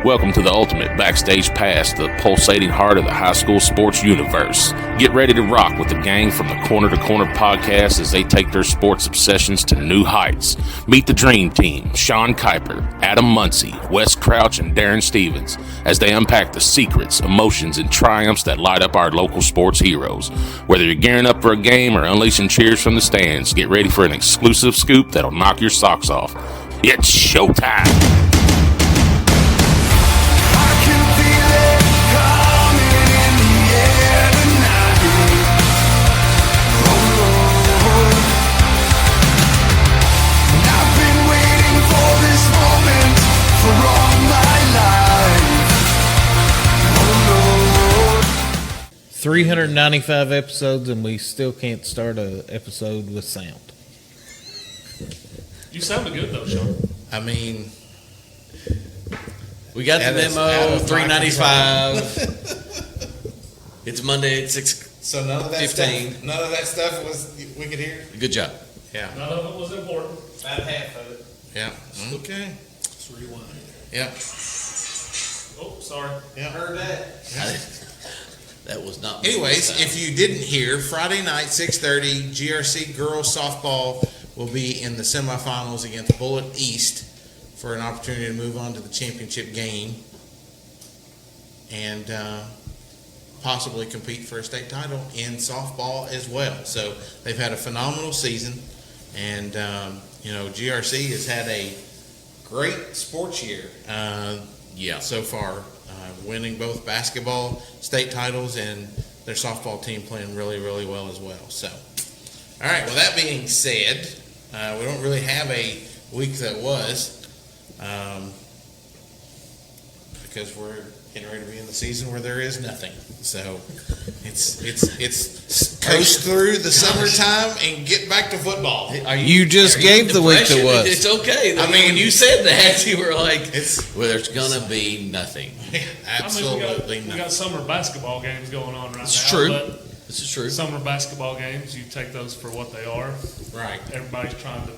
Welcome to the ultimate backstage pass, the pulsating heart of the high school sports universe. Get ready to rock with the gang from the Corner to Corner podcast as they take their sports obsessions to new heights. Meet the dream team, Sean Kiper, Adam Muncy, Wes Crouch, and Daron Stevens, as they unpack the secrets, emotions, and triumphs that light up our local sports heroes. Whether you're gearing up for a game or unleashing cheers from the stands, get ready for an exclusive scoop that'll knock your socks off. It's showtime! 395 episodes, and we still can't start an episode with sound. You sounded good though, Sean. I mean, we got the memo. 395. It's Monday at 6. So none of that stuff was we could hear. Good job. Yeah. None of it was important. About half of it. Yeah. Okay. Let's rewind. Yeah. Oh, sorry. Yeah. Heard that. Yeah. That was not. Anyways, if you didn't hear, Friday night, 6:30, GRC girls softball will be in the semifinals against Bullitt East for an opportunity to move on to the championship game and possibly compete for a state title in softball as well. So they've had a phenomenal season, and GRC has had a great sports year. So far. Winning both basketball state titles and their softball team playing really, really well as well. So, all right, well, that being said, we don't really have a week that was because we're getting ready to be in the season where there is nothing. So it's coast through the summertime and get back to football. You just gave the week that was. It's okay. I mean, when you said that, you were like, well, there's going to be nothing. Absolutely we got summer basketball games going on right It's now. true. But this is true. Summer basketball games, you take those for what they are. Right. Everybody's trying to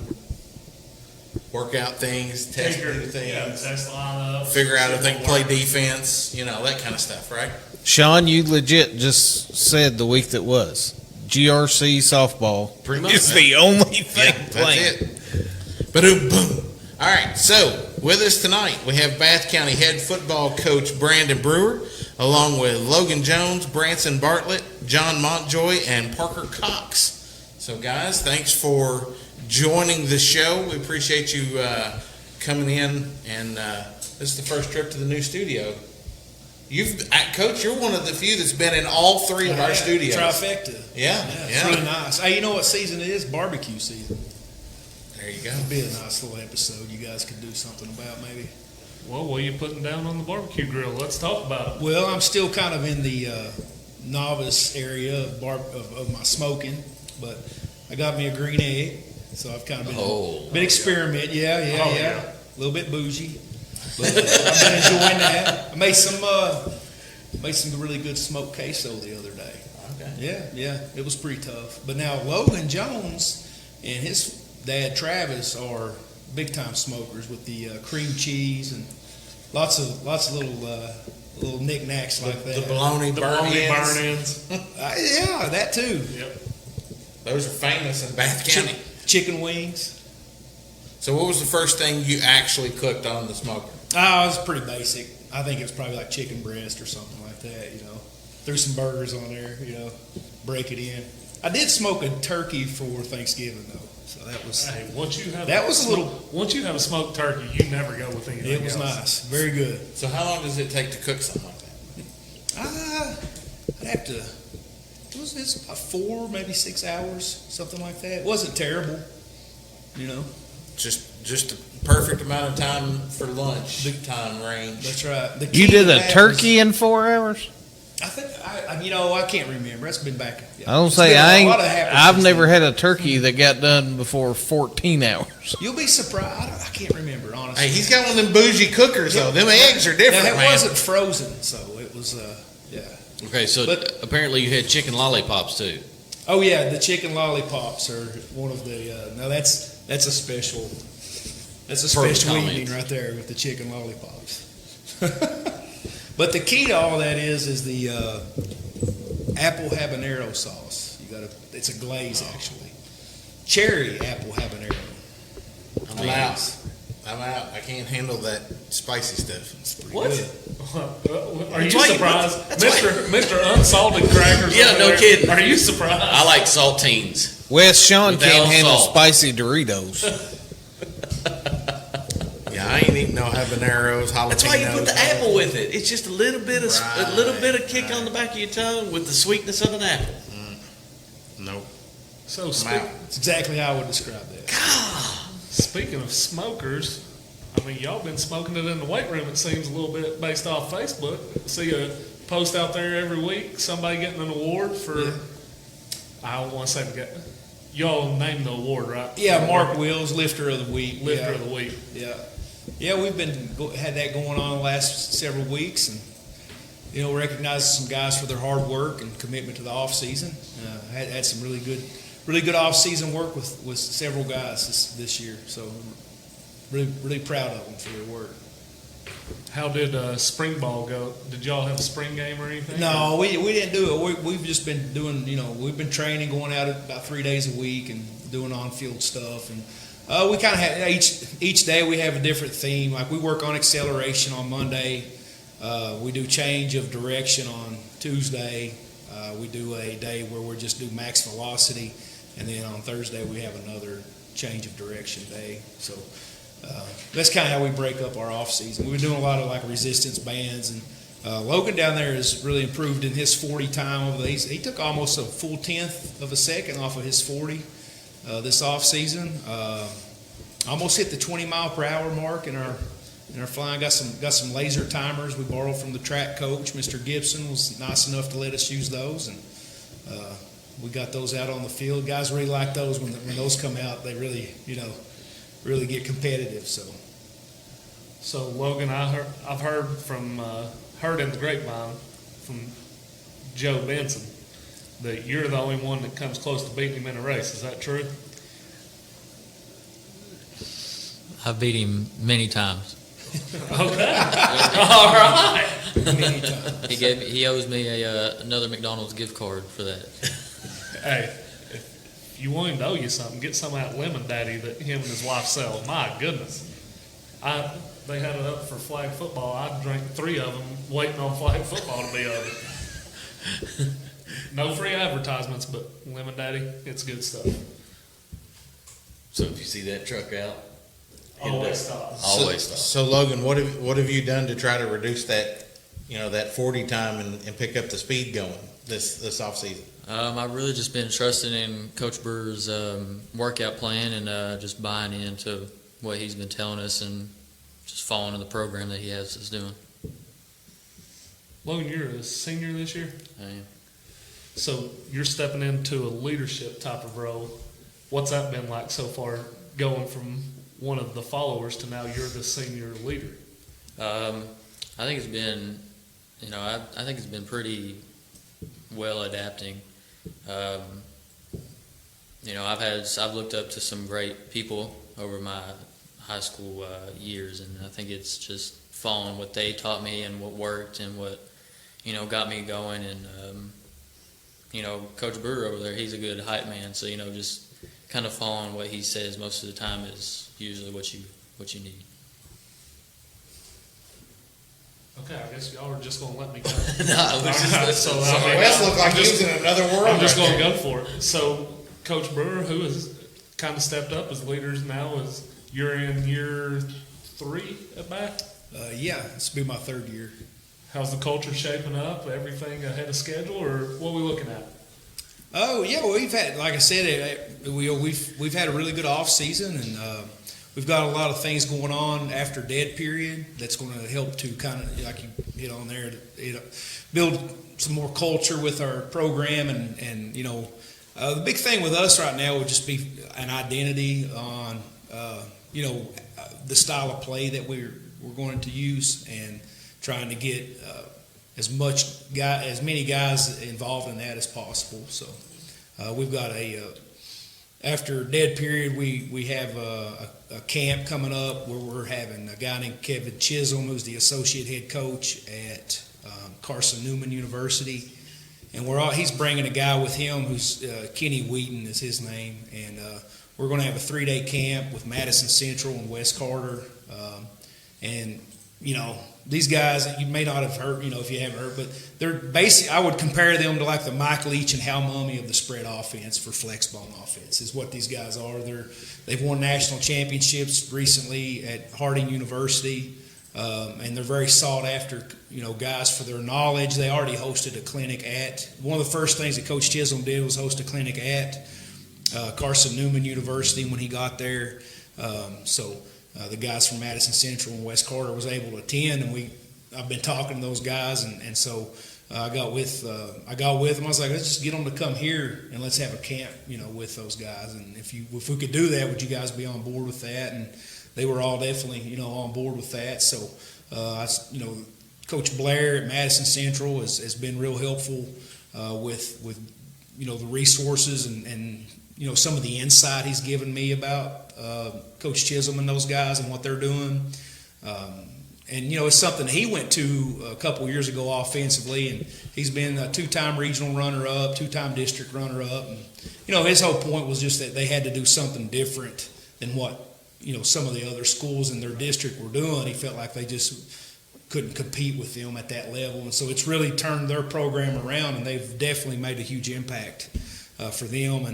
work out things, test new things, test lineup, figure out if they can play defense, that kind of stuff, right? Sean, you legit just said the week that was. GRC softball Pretty much. is the only thing playing. That's it. Ba-doom, boom. All right, so with us tonight, we have Bath County head football coach Brandon Brewer, along with Logan Jones, Branson Bartlett, John Montjoy, and Parker Cox. So, guys, thanks for joining the show. We appreciate you coming in, and this is the first trip to the new studio. Coach, you're one of the few that's been in all three of our studios. Trifecta. Yeah. It's really nice. Hey, you know what season it is? Barbecue season. There you go. It'd be a nice little episode you guys could do something about maybe. Well, what are you putting down on the barbecue grill? Let's talk about it. Well, I'm still kind of in the novice area of my smoking, but I got me a green egg, so I've kind of been experiment. Yeah. A little bit bougie, but I've been enjoying that. I made some really good smoked queso the other day. Okay. Yeah, it was pretty tough. But now Logan Jones and his dad Travis are big time smokers with the cream cheese and lots of little knickknacks like that. The bologna burn-ins. Yeah, that too. Yep. Those are famous in Bath County. Chicken wings. So what was the first thing you actually cooked on the smoker? Oh, it was pretty basic. I think it was probably like chicken breast or something like that, Threw some burgers on there, break it in. I did smoke a turkey for Thanksgiving though. So that was once you have a smoked turkey, you never go with anything. It was else. nice, very good. So how long does it take to cook something like that? I'd have to. It's about 4, maybe 6 hours, something like that. It wasn't terrible, Just the perfect amount of time for lunch time range. That's right. You did a turkey in 4 hours? I think I can't remember. That's been back. I don't say I've never had a turkey that got done before 14 hours. You'll be surprised. I can't remember honestly. Hey, he's got one of them bougie cookers though. Them eggs are different. Now, it wasn't frozen, so it was. Okay, so apparently you had chicken lollipops too. Oh yeah, the chicken lollipops are one of the. Now that's a special. That's a special evening right there with the chicken lollipops. But the key to all that is the apple habanero sauce. It's a glaze actually. Cherry apple habanero. I'm out. I can't handle that spicy stuff. What? Are you surprised? Mr. Unsalted Crackers. Yeah, no kidding. Are you surprised? I like saltines. Wes Sean Without can't handle salt. spicy Doritos. Yeah, I ain't eating no habaneros, jalapenos. That's why you put the apple with it. It's just a little bit of kick on the back of your tongue with the sweetness of an apple. Nope. So That's exactly how I would describe that. speaking of smokers, I mean, y'all been smoking it in the weight room. It seems a little bit based off Facebook. See a post out there every week. Somebody getting an award for. Yeah. I don't want to say y'all named the award, right? Yeah, Mark Wills, Lifter of the Week. Lifter of the Week. Yeah, we've had that going on the last several weeks, and recognizing some guys for their hard work and commitment to the off season. Had some really good off season work with several guys this year. So really proud of them for their work. How did spring ball go? Did y'all have a spring game or anything? No, we didn't do it. We've just been doing, we've been training, going out about 3 days a week and doing on-field stuff. And we kind of have each day we have a different theme. Like we work on acceleration on Monday. We do change of direction on Tuesday. We do a day where we just do max velocity. And then on Thursday we have another change of direction day. So that's kind of how we break up our off season. We've been doing a lot of like resistance bands, and Logan down there has really improved in his 40 time. He took almost a full 1/10 of a second off of his 40 this off season. Almost hit the 20-mile-per-hour mark in our flying. Got some laser timers we borrowed from the track coach. Mr. Gibson was nice enough to let us use those, and we got those out on the field. Guys really like those when those come out. They really really get competitive. So Logan, I've heard in the grapevine from Joe Benson that you're the only one that comes close to beating him in a race. Is that true? I beat him many times. Okay. All right. Many times. He owes me another McDonald's gift card for that. Hey, if you want him to owe you something, get some of that Lemon Daddy that him and his wife sell. My goodness. They had it up for flag football. I drank 3 of them waiting on flag football to be over. No free advertisements, but Lemon Daddy, it's good stuff. So if you see that truck out, Always stop. always stop. So Logan, what have you done to try to reduce that, that 40 time and pick up the speed going this off season? I've really just been trusting in Coach Brewer's workout plan and just buying into what he's been telling us and just following the program that he has us doing. Logan, you're a senior this year? I am. So you're stepping into a leadership type of role. What's that been like so far, going from one of the followers to now you're the senior leader? I think it's been, I think it's been pretty well adapting. I've looked up to some great people over my high school years, and I think it's just following what they taught me and what worked and what got me going. And Coach Brewer over there, he's a good hype man, so just kind of following what he says most of the time is usually what you need. Okay, I guess y'all are just going to let me go. No, Wes looked like he was in another world. I'm just right going to there. go for it. So Coach Brewer, who has kind of stepped up as leaders now, you're in year 3 at bat? Yeah, this will be my 3rd year. How's the culture shaping up? Everything ahead of schedule, or what are we looking at? Oh yeah, well, we've had, like I said, we've had a really good off season, and we've got a lot of things going on after dead period that's going to help to kind of, like you hit on there, build some more culture with our program, and the big thing with us right now would just be an identity on the style of play that we're going to use, and trying to get as many guys involved in that as possible. So we've got a after dead period, we have a camp coming up where we're having a guy named Kevin Chisholm, who's the associate head coach at Carson Newman University. And he's bringing a guy with him who's Kenny Wheaton is his name. And we're going to have a 3-day camp with Madison Central and West Carter. And, you know, these guys, you may not have heard, you know, if you haven't heard, but they're basically, I would compare them to like the Mike Leach and Hal Mummy of the spread offense for flexbone offense is what these guys are. They've won national championships recently at Harding University, and they're very sought after, you know, guys for their knowledge. They already hosted a clinic one of the first things that Coach Chisholm did was host a clinic at Carson Newman University when he got there. The guys from Madison Central and West Carter was able to attend, and I've been talking to those guys, and so I got with them. I was like, let's just get them to come here and let's have a camp, you know, with those guys. And if we could do that, would you guys be on board with that? And they were all definitely, you know, on board with that. So, Coach Blair at Madison Central has been real helpful with you know, the resources and you know, some of the insight he's given me about Coach Chisholm and those guys and what they're doing. And, you know, it's something he went to a couple years ago offensively, and he's been a 2-time regional runner-up, 2-time district runner-up. And, you know, his whole point was just that they had to do something different than what, you know, some of the other schools in their district were doing. He felt like they just couldn't compete with them at that level. And so it's really turned their program around, and they've definitely made a huge impact for them.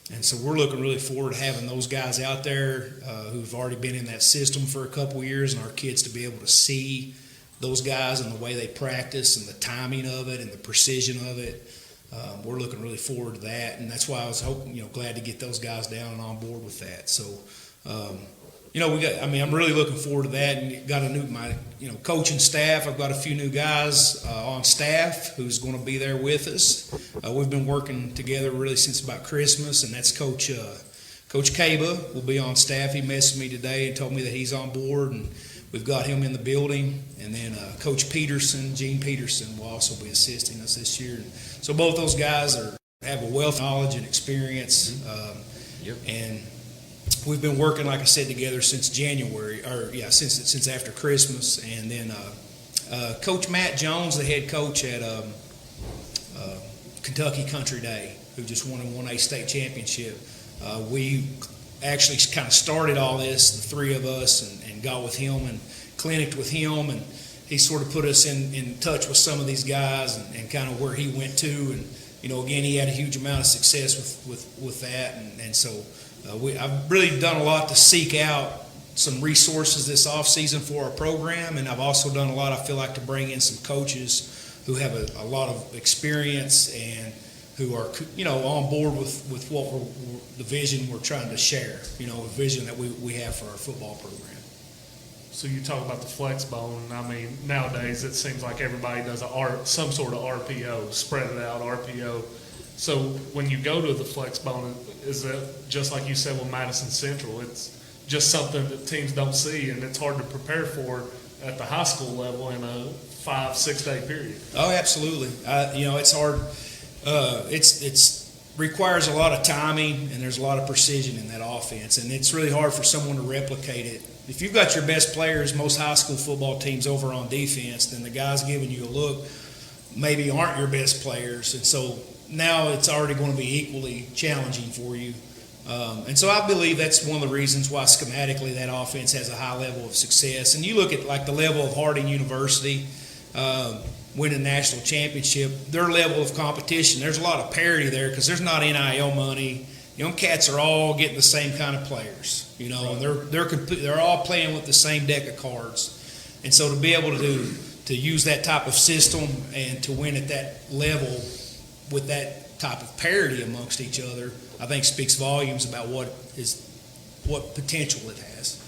And so we're looking really forward to having those guys out there who've already been in that system for a couple of years, and our kids to be able to see those guys and the way they practice and the timing of it and the precision of it. We're looking really forward to that, and that's why I was glad to get those guys down and on board with that. So, I'm really looking forward to that, and got my coaching staff. I've got a few new guys on staff who's going to be there with us. We've been working together really since about Christmas, and that's Coach Kiper will be on staff. He messaged me today and told me that he's on board, and we've got him in the building. And then Coach Gene Peterson, will also be assisting us this year. So both those guys have a wealth of knowledge and experience, and we've been working, like I said, together since January, since after Christmas. And then Coach Matt Jones, the head coach at Kentucky Country Day, who just won a 1A state championship. We actually kind of started all this, the three of us, and got with him and clinicked with him, and he sort of put us in touch with some of these guys and kind of where he went to. And, again, he had a huge amount of success with that. And so I've really done a lot to seek out some resources this off season for our program, and I've also done a lot, I feel like, to bring in some coaches who have a lot of experience and who are, on board with what the vision we're trying to share, a vision that we have for our football program. So you talk about the flex bone. I mean, nowadays it seems like everybody does some sort of RPO, spread it out RPO. So when you go to the flex bone, is that just like you said with Madison Central? It's just something that teams don't see, and it's hard to prepare for at the high school level in a 5-6 day period. Oh, absolutely. It's hard. It's requires a lot of timing, and there's a lot of precision in that offense, and it's really hard for someone to replicate it. If you've got your best players, most high school football teams over on defense, then the guys giving you a look maybe aren't your best players, and so now it's already going to be equally challenging for you. And so I believe that's one of the reasons why schematically that offense has a high level of success. And you look at like the level of Harding University winning national championship, their level of competition, there's a lot of parity there because there's not NIL money. Young cats are all getting the same kind of players, and they're all playing with the same deck of cards. And so to be able to use that type of system and to win at that level with that type of parity amongst each other, I think speaks volumes about what potential it has.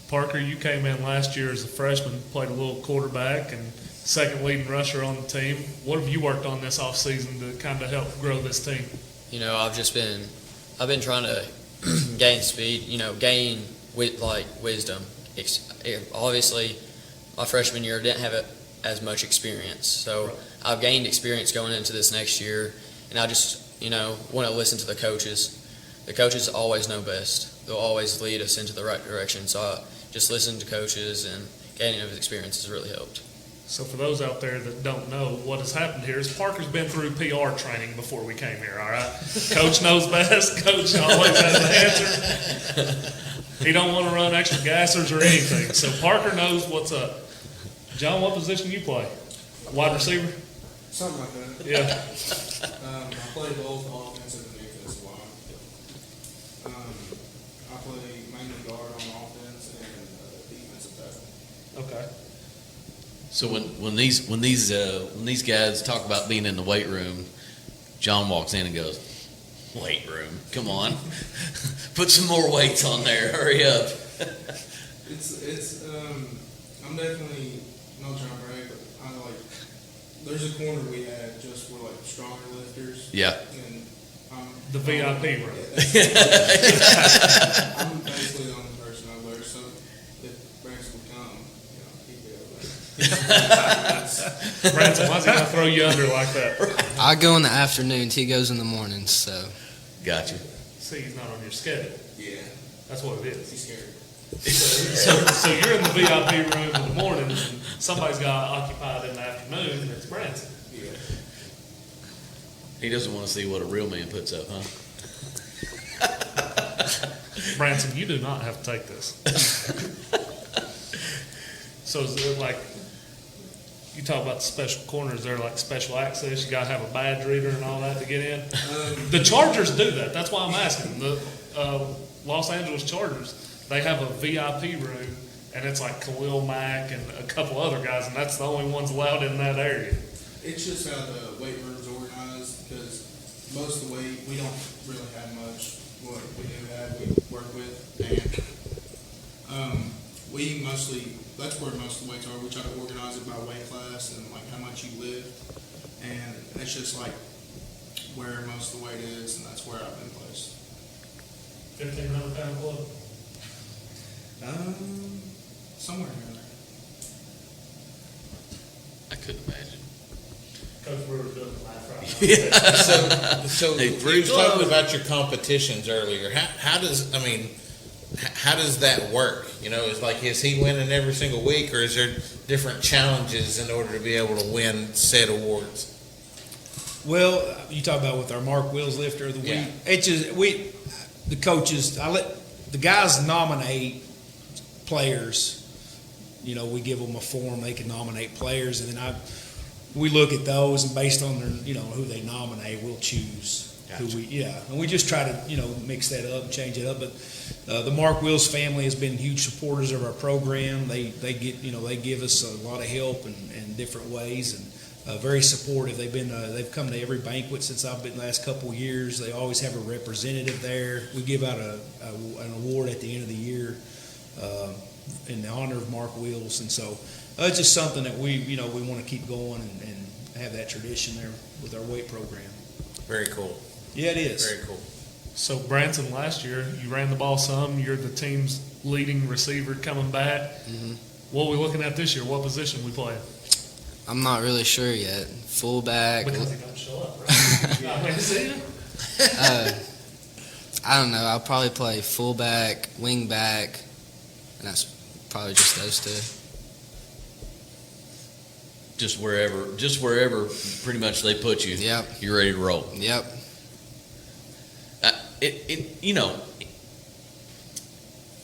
Parker, you came in last year as a freshman, played a little quarterback and second leading rusher on the team. What have you worked on this offseason to kind of help grow this team? I've been trying to gain speed, gain wisdom. Obviously, my freshman year didn't have as much experience, so I've gained experience going into this next year, and I just want to listen to the coaches. The coaches always know best. They'll always lead us into the right direction. So just listening to coaches and gaining of experience has really helped. So for those out there that don't know, what has happened here is Parker's been through PR training before we came here, all right? Coach knows best. Coach always has the answer. He don't want to run extra gassers or anything. So Parker knows what's up. John, what position you play? Wide receiver? Something like that. Yeah. I play both offensive and defensive line. I play mainly guard on offense and defensive tackle. Okay. So when these guys talk about being in the weight room, John walks in and goes, "Weight room, come on, put some more weights on there. Hurry up." I'm definitely not trying to brag, but there's a corner we had just for stronger lifters. Yeah. And The VIP room. I'm basically the only person over there, so if Branson would come, he'd be over there. Branson, why's he going to throw you under like that? I go in the afternoons. He goes in the mornings. So. Gotcha. See, he's not on your schedule. Yeah, That's what it is. he's scared. So you're in the VIP room in the mornings, and somebody's got occupied in the afternoon, and it's Branson. Yeah. He doesn't want to see what a real man puts up, huh? Branson, you do not have to take this. So is it you talk about the special corners, they're special access, you gotta have a badge reader and all that to get in? The Chargers do that, that's why I'm asking. The Los Angeles Chargers, they have a VIP room, and it's Khalil Mack and a couple other guys, and that's the only ones allowed in that area. It's just how the weight room's organized, because most of the weight, we don't really have much. What we do have, we work with, and we mostly, that's where most of the weights are. We try to organize it by weight class and how much you lift, and it's just where most of the weight is, and that's where I've been placed. 1,500-pound club. Somewhere near there. I couldn't imagine. Coach Brewer doing the math right now. So Hey, you were talking about your competitions earlier. How does that work? Is he winning every single week, or is there different challenges in order to be able to win said awards? Well, you talk about with our Mark Wills lifter of the week. Yeah. It's just the coaches. I let the guys nominate players. We give them a form; they can nominate players, and then we look at those, and based on their who they nominate, we'll choose who we and we just try to mix that up and change it up. But the Mark Wills family has been huge supporters of our program. They give us a lot of help in different ways, and very supportive. They've come to every banquet since I've been the last couple of years. They always have a representative there. We give out an award at the end of the year in the honor of Mark Wills, and so it's just something that we want to keep going and have that tradition there with our weight program. Very cool. Yeah, it is. Very cool. So Branson, last year you ran the ball some. You're the team's leading receiver coming back. Mm-hmm. What are we looking at this year? What position we playing? I'm not really sure yet. Fullback. Because he don't show up, right? I mean, see him? I don't know. I'll probably play fullback, wing back, and that's probably just those two. Just wherever, pretty much they put you. Yep. You're ready to roll. Yep.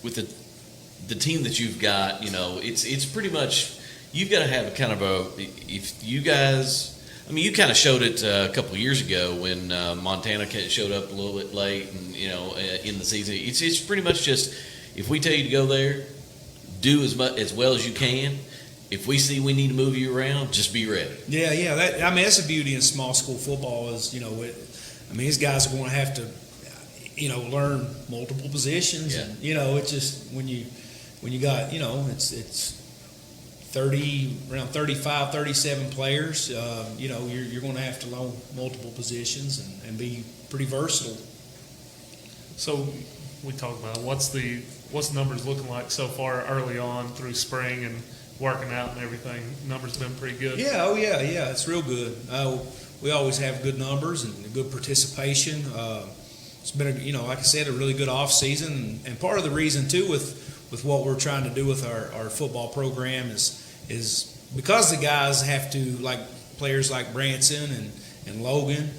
With the team that you've got, it's pretty much you've got to have a kind of if you guys. I mean, you kind of showed it a couple of years ago when Montana showed up a little bit late, and in the season, it's pretty much just if we tell you to go there, do as well as you can. If we see we need to move you around, just be ready. Yeah. That's the beauty in small school football is, these guys are going to have to, learn multiple positions. Yeah. And, it's just when you got, it's 30, around 35, 37 players, you're going to have to learn multiple positions and be pretty versatile. So we talked about what's the numbers looking like so far early on through spring and working out and everything. Numbers been pretty good. Yeah, yeah, it's real good. we always have good numbers and good participation. It's been, like I said, a really good off season, and part of the reason too with what we're trying to do with our football program is because the guys have to, like players like Branson and Logan,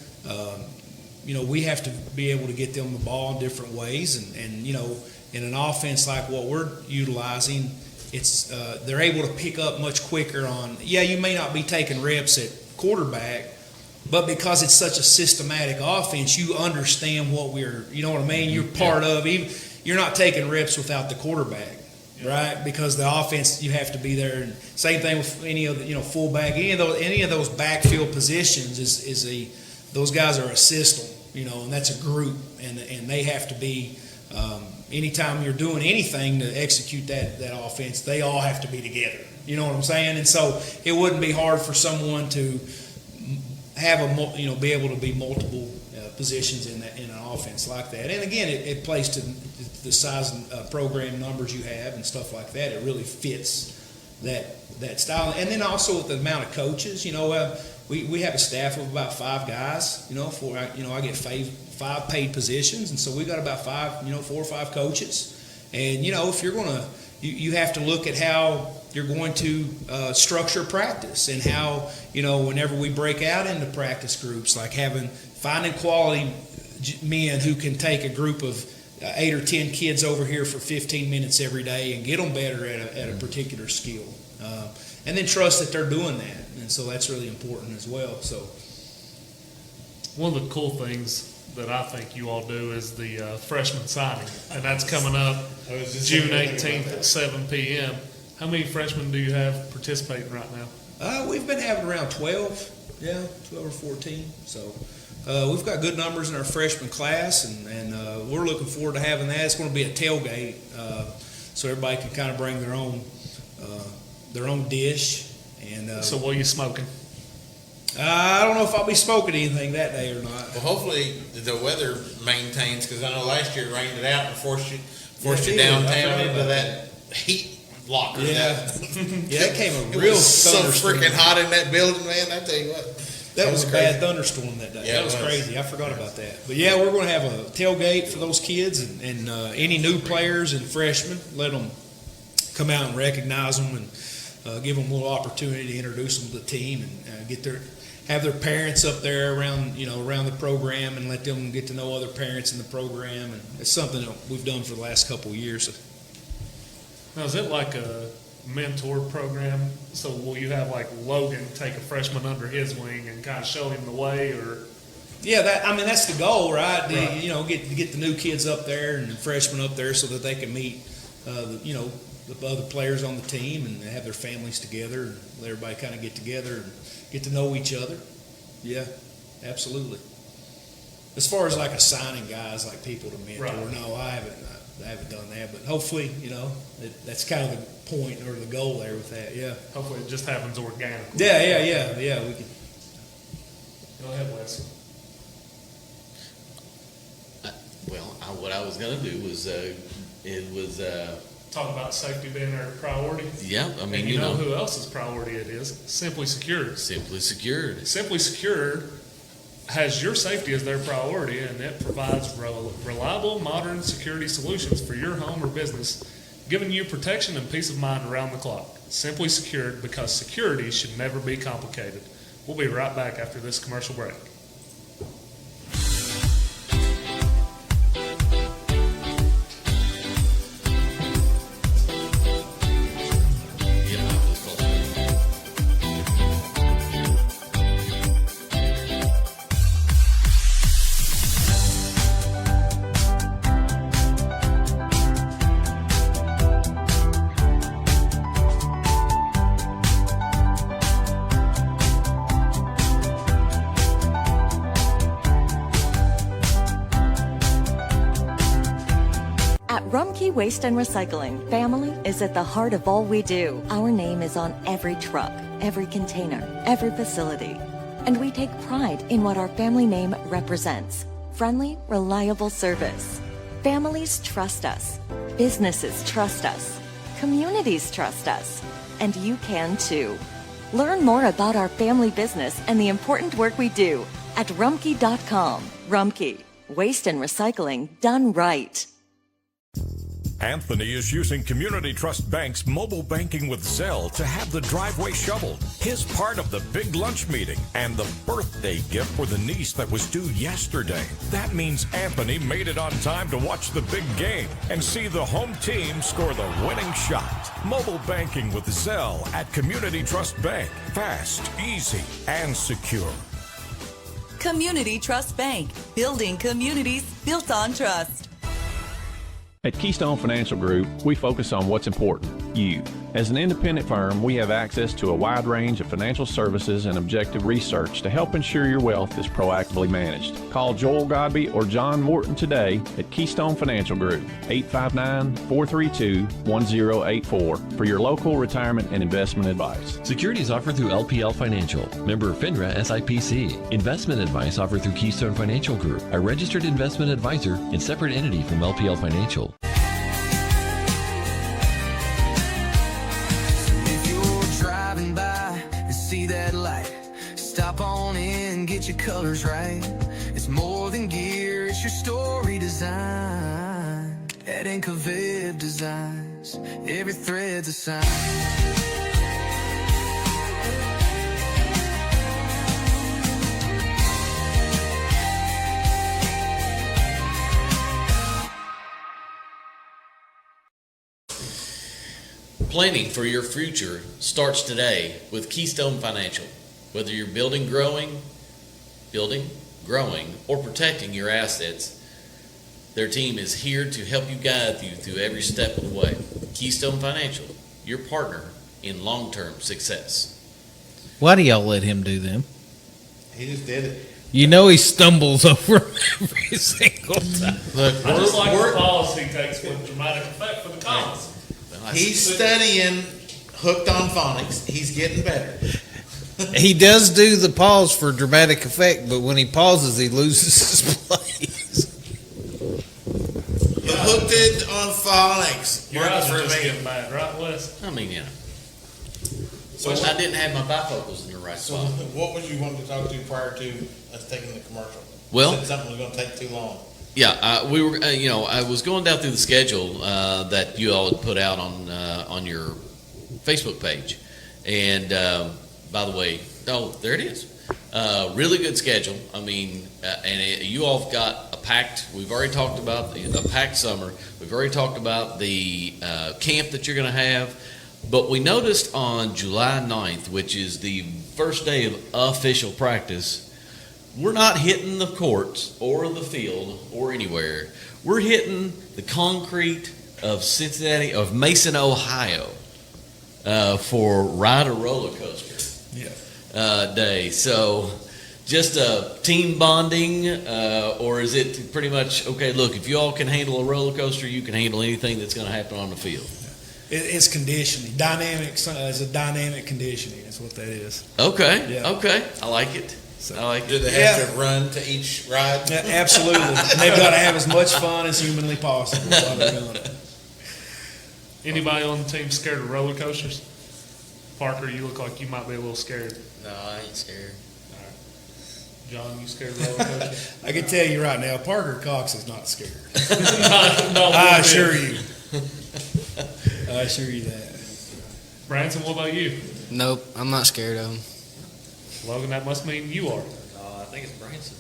we have to be able to get them the ball in different ways, and in an offense like what we're utilizing, it's they're able to pick up much quicker on. Yeah, you may not be taking reps at quarterback, but because it's such a systematic offense, you understand what we're, you know what I mean? You're part of, even you're not taking reps without the quarterback, right? Because the offense, you have to be there. And same thing with any of the, fullback, any of those backfield positions those guys are a system, and that's a group, and they have to be. Anytime you're doing anything to execute that offense, they all have to be together. You know what I'm saying? And so it wouldn't be hard for someone to have be able to be multiple positions in an offense like that. And again, it plays to the size and program numbers you have and stuff like that. It really fits that style. And then also with the amount of coaches, we have a staff of about 5 guys. I get 5 paid positions, and so we got about 4 or 5 coaches. And if you're gonna, you have to look at how you're going to structure practice, and how whenever we break out into practice groups, like finding quality men who can take a group of 8 or 10 kids over here for 15 minutes every day and get them better at a particular skill, and then trust that they're doing that. And so that's really important as well. So one of the cool things that I think you all do is the freshman signing, and that's coming up June 18th at 7 p.m. How many freshmen do you have participating right now? We've been having around 12, 12 or 14. So we've got good numbers in our freshman class, and we're looking forward to having that. It's going to be a tailgate, so everybody can kind of bring their own dish. And so what are you smoking? I don't know if I'll be smoking anything that day or not. Well, hopefully the weather maintains, because I know last year it rained it out and forced you downtown into that heat locker. Yeah, it came a it real was so thunderstorm. freaking hot in that building, man. I tell you what, that was a bad thunderstorm that day. Yeah, that was crazy. I forgot about that. But yeah, we're going to have a tailgate for those kids, and any new players and freshmen, let them come out and recognize them, and give them a little opportunity to introduce them to the team, and have their parents up there around the program, and let them get to know other parents in the program. And it's something that we've done for the last couple of years. Now, is it like a mentor program? So will you have like Logan take a freshman under his wing and kind of show him the way, or? Yeah, that's the goal, right? Get the new kids up there and the freshmen up there, so that they can meet the other players on the team, and have their families together, and let everybody kind of get together and get to know each other. Yeah, absolutely. As far as like assigning guys, like people to mentor, no, I haven't done that. But hopefully, that's kind of the point or the goal there with that. Yeah. Hopefully, it just happens organically. Yeah. We can. Go ahead, Wes. What I was going to do was talk about safety being our priority. Yeah, I mean, and you know who else's priority it is? Simply Secured. Simply Secured. Simply Secured has your safety as their priority, and it provides reliable, modern security solutions for your home or business, giving you protection and peace of mind around the clock. Simply Secured, because security should never be complicated. We'll be right back after this commercial break. Waste and Recycling. Family is at the heart of all we do. Our name is on every truck, every container, every facility. And we take pride in what our family name represents. Friendly, reliable service. Families trust us. Businesses trust us. Communities trust us. And you can too. Learn more about our family business and the important work we do at Rumpke.com. Rumpke, waste and recycling done right. Anthony is using Community Trust Bank's mobile banking with Zelle to have the driveway shoveled, his part of the big lunch meeting, and the birthday gift for the niece that was due yesterday. That means Anthony made it on time to watch the big game and see the home team score the winning shot. Mobile banking with Zelle at Community Trust Bank. Fast, easy, and secure. Community Trust Bank, building communities built on trust. At Keystone Financial Group, we focus on what's important, you. As an independent firm, we have access to a wide range of financial services and objective research to help ensure your wealth is proactively managed. Call Joel Godby or John Morton today at Keystone Financial Group, 859-432-1084 for your local retirement and investment advice. Securities offered through LPL Financial, member FINRA SIPC. Investment advice offered through Keystone Financial Group, a registered investment advisor and separate entity from LPL Financial. See that light, stop on in, get your colors right. It's more than gear, it's your story design. At Incoviv Designs, every thread's a sign. Planning for your future starts today with Keystone Financial. Whether you're building, growing, or protecting your assets, their team is here to help you guide you through every step of the way. Keystone Financial, your partner in long-term success. Why do y'all let him do them? He just did it. You know he stumbles over every single time. Look, I just like the pause he takes with dramatic effect for the cause. He's studying Hooked on Phonics. He's getting better. He does do the pause for dramatic effect, but when he pauses, he loses his place. Hooked on Phonics. Your eyes are just getting bad, right, Wes? I mean, yeah. So I didn't have my bifocals in the right spot. What would you want to talk to prior to us taking the commercial? Well, you said something was going to take too long. Yeah, we were. I was going down through the schedule that you all had put out on your Facebook page, and by the way, there it is. Really good schedule. I mean, you all have got a packed. We've already talked about a packed summer. We've already talked about the camp that you're going to have. But we noticed on July 9th, which is the first day of official practice, we're not hitting the courts or the field or anywhere. We're hitting the concrete of Mason, Ohio, for Ride a Roller Coaster day. So just a team bonding, or is it pretty much, okay, look, if you all can handle a roller coaster, you can handle anything that's going to happen on the field? It's conditioning. Dynamics is a dynamic conditioning. Is what that is. Okay. Yeah. Okay. I like it. So, do they have to run to each ride? Yeah, absolutely. And they've got to have as much fun as humanly possible while they're doing it. Anybody on the team scared of roller coasters? Parker, you look like you might be a little scared. No, I ain't scared. All right. John, you scared of roller coasters? I can tell you right now, Parker Cox is not scared. No, I assure you. I assure you that. Branson, what about you? Nope, I'm not scared of him. Logan, that must mean you are. I think it's Branson.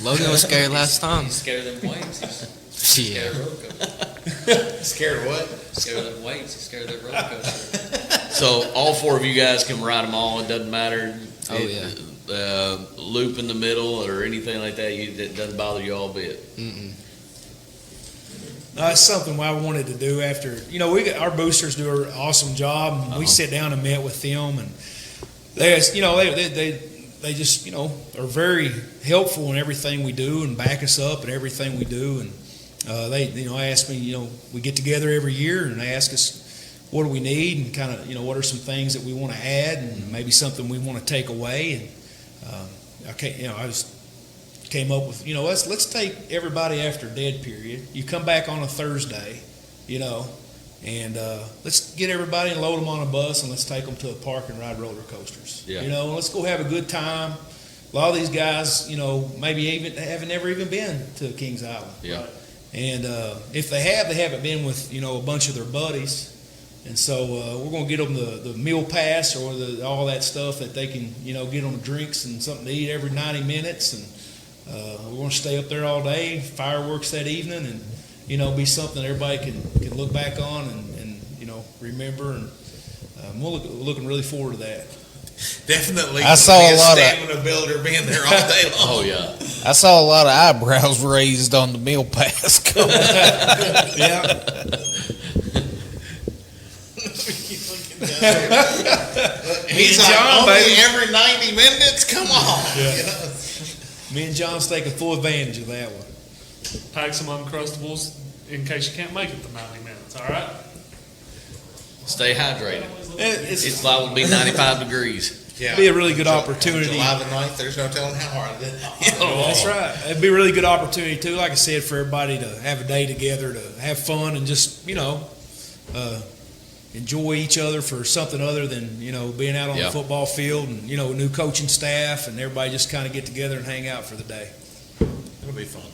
Logan was scared last time. He's scared of them weights. He's scared of roller coaster. Scared of what? Scared of them weights. He's scared of that roller coaster. So all four of you guys can ride them all. It doesn't matter. Loop in the middle or anything like that. It doesn't bother you all a bit. Mm-mm. That's something I wanted to do after, our boosters do an awesome job. And we sit down and met with them, and they just, are very helpful in everything we do and back us up in everything we do. And they ask me, we get together every year and they ask us, what do we need, and kind of, what are some things that we want to add, and maybe something we want to take away. And I just came up with, let's take everybody after dead period. You come back on a Thursday, And let's get everybody and load them on a bus, and let's take them to a park and ride roller coasters. Yeah. Let's go have a good time. A lot of these guys, maybe even haven't never even been to Kings Island. Yeah. And if they haven't been with, a bunch of their buddies. And so we're going to get them the meal pass or all that stuff that they can, get them drinks and something to eat every 90 minutes. And we're going to stay up there all day, fireworks that evening, and, be something everybody can look back on and remember. And we're looking really forward to that. Definitely. I saw a lot of stamina builder being there all day long. Oh, yeah. I saw a lot of eyebrows raised on the meal pass coming. Yeah. He's like, John, only baby. every 90 minutes? Come on. Yeah. Me and John's taking full advantage of that one. Pack some Uncrustables in case you can't make it to 90 minutes, all right? Stay hydrated. It's liable to be 95 degrees. Yeah. be a really good opportunity. July the 9th, there's no telling how hard it is. That's right. It'd be a really good opportunity too, like I said, for everybody to have a day together, to have fun and just, enjoy each other for something other than, being out on the football field and, new coaching staff and everybody just kind of get together and hang out for the day. It'll be fun.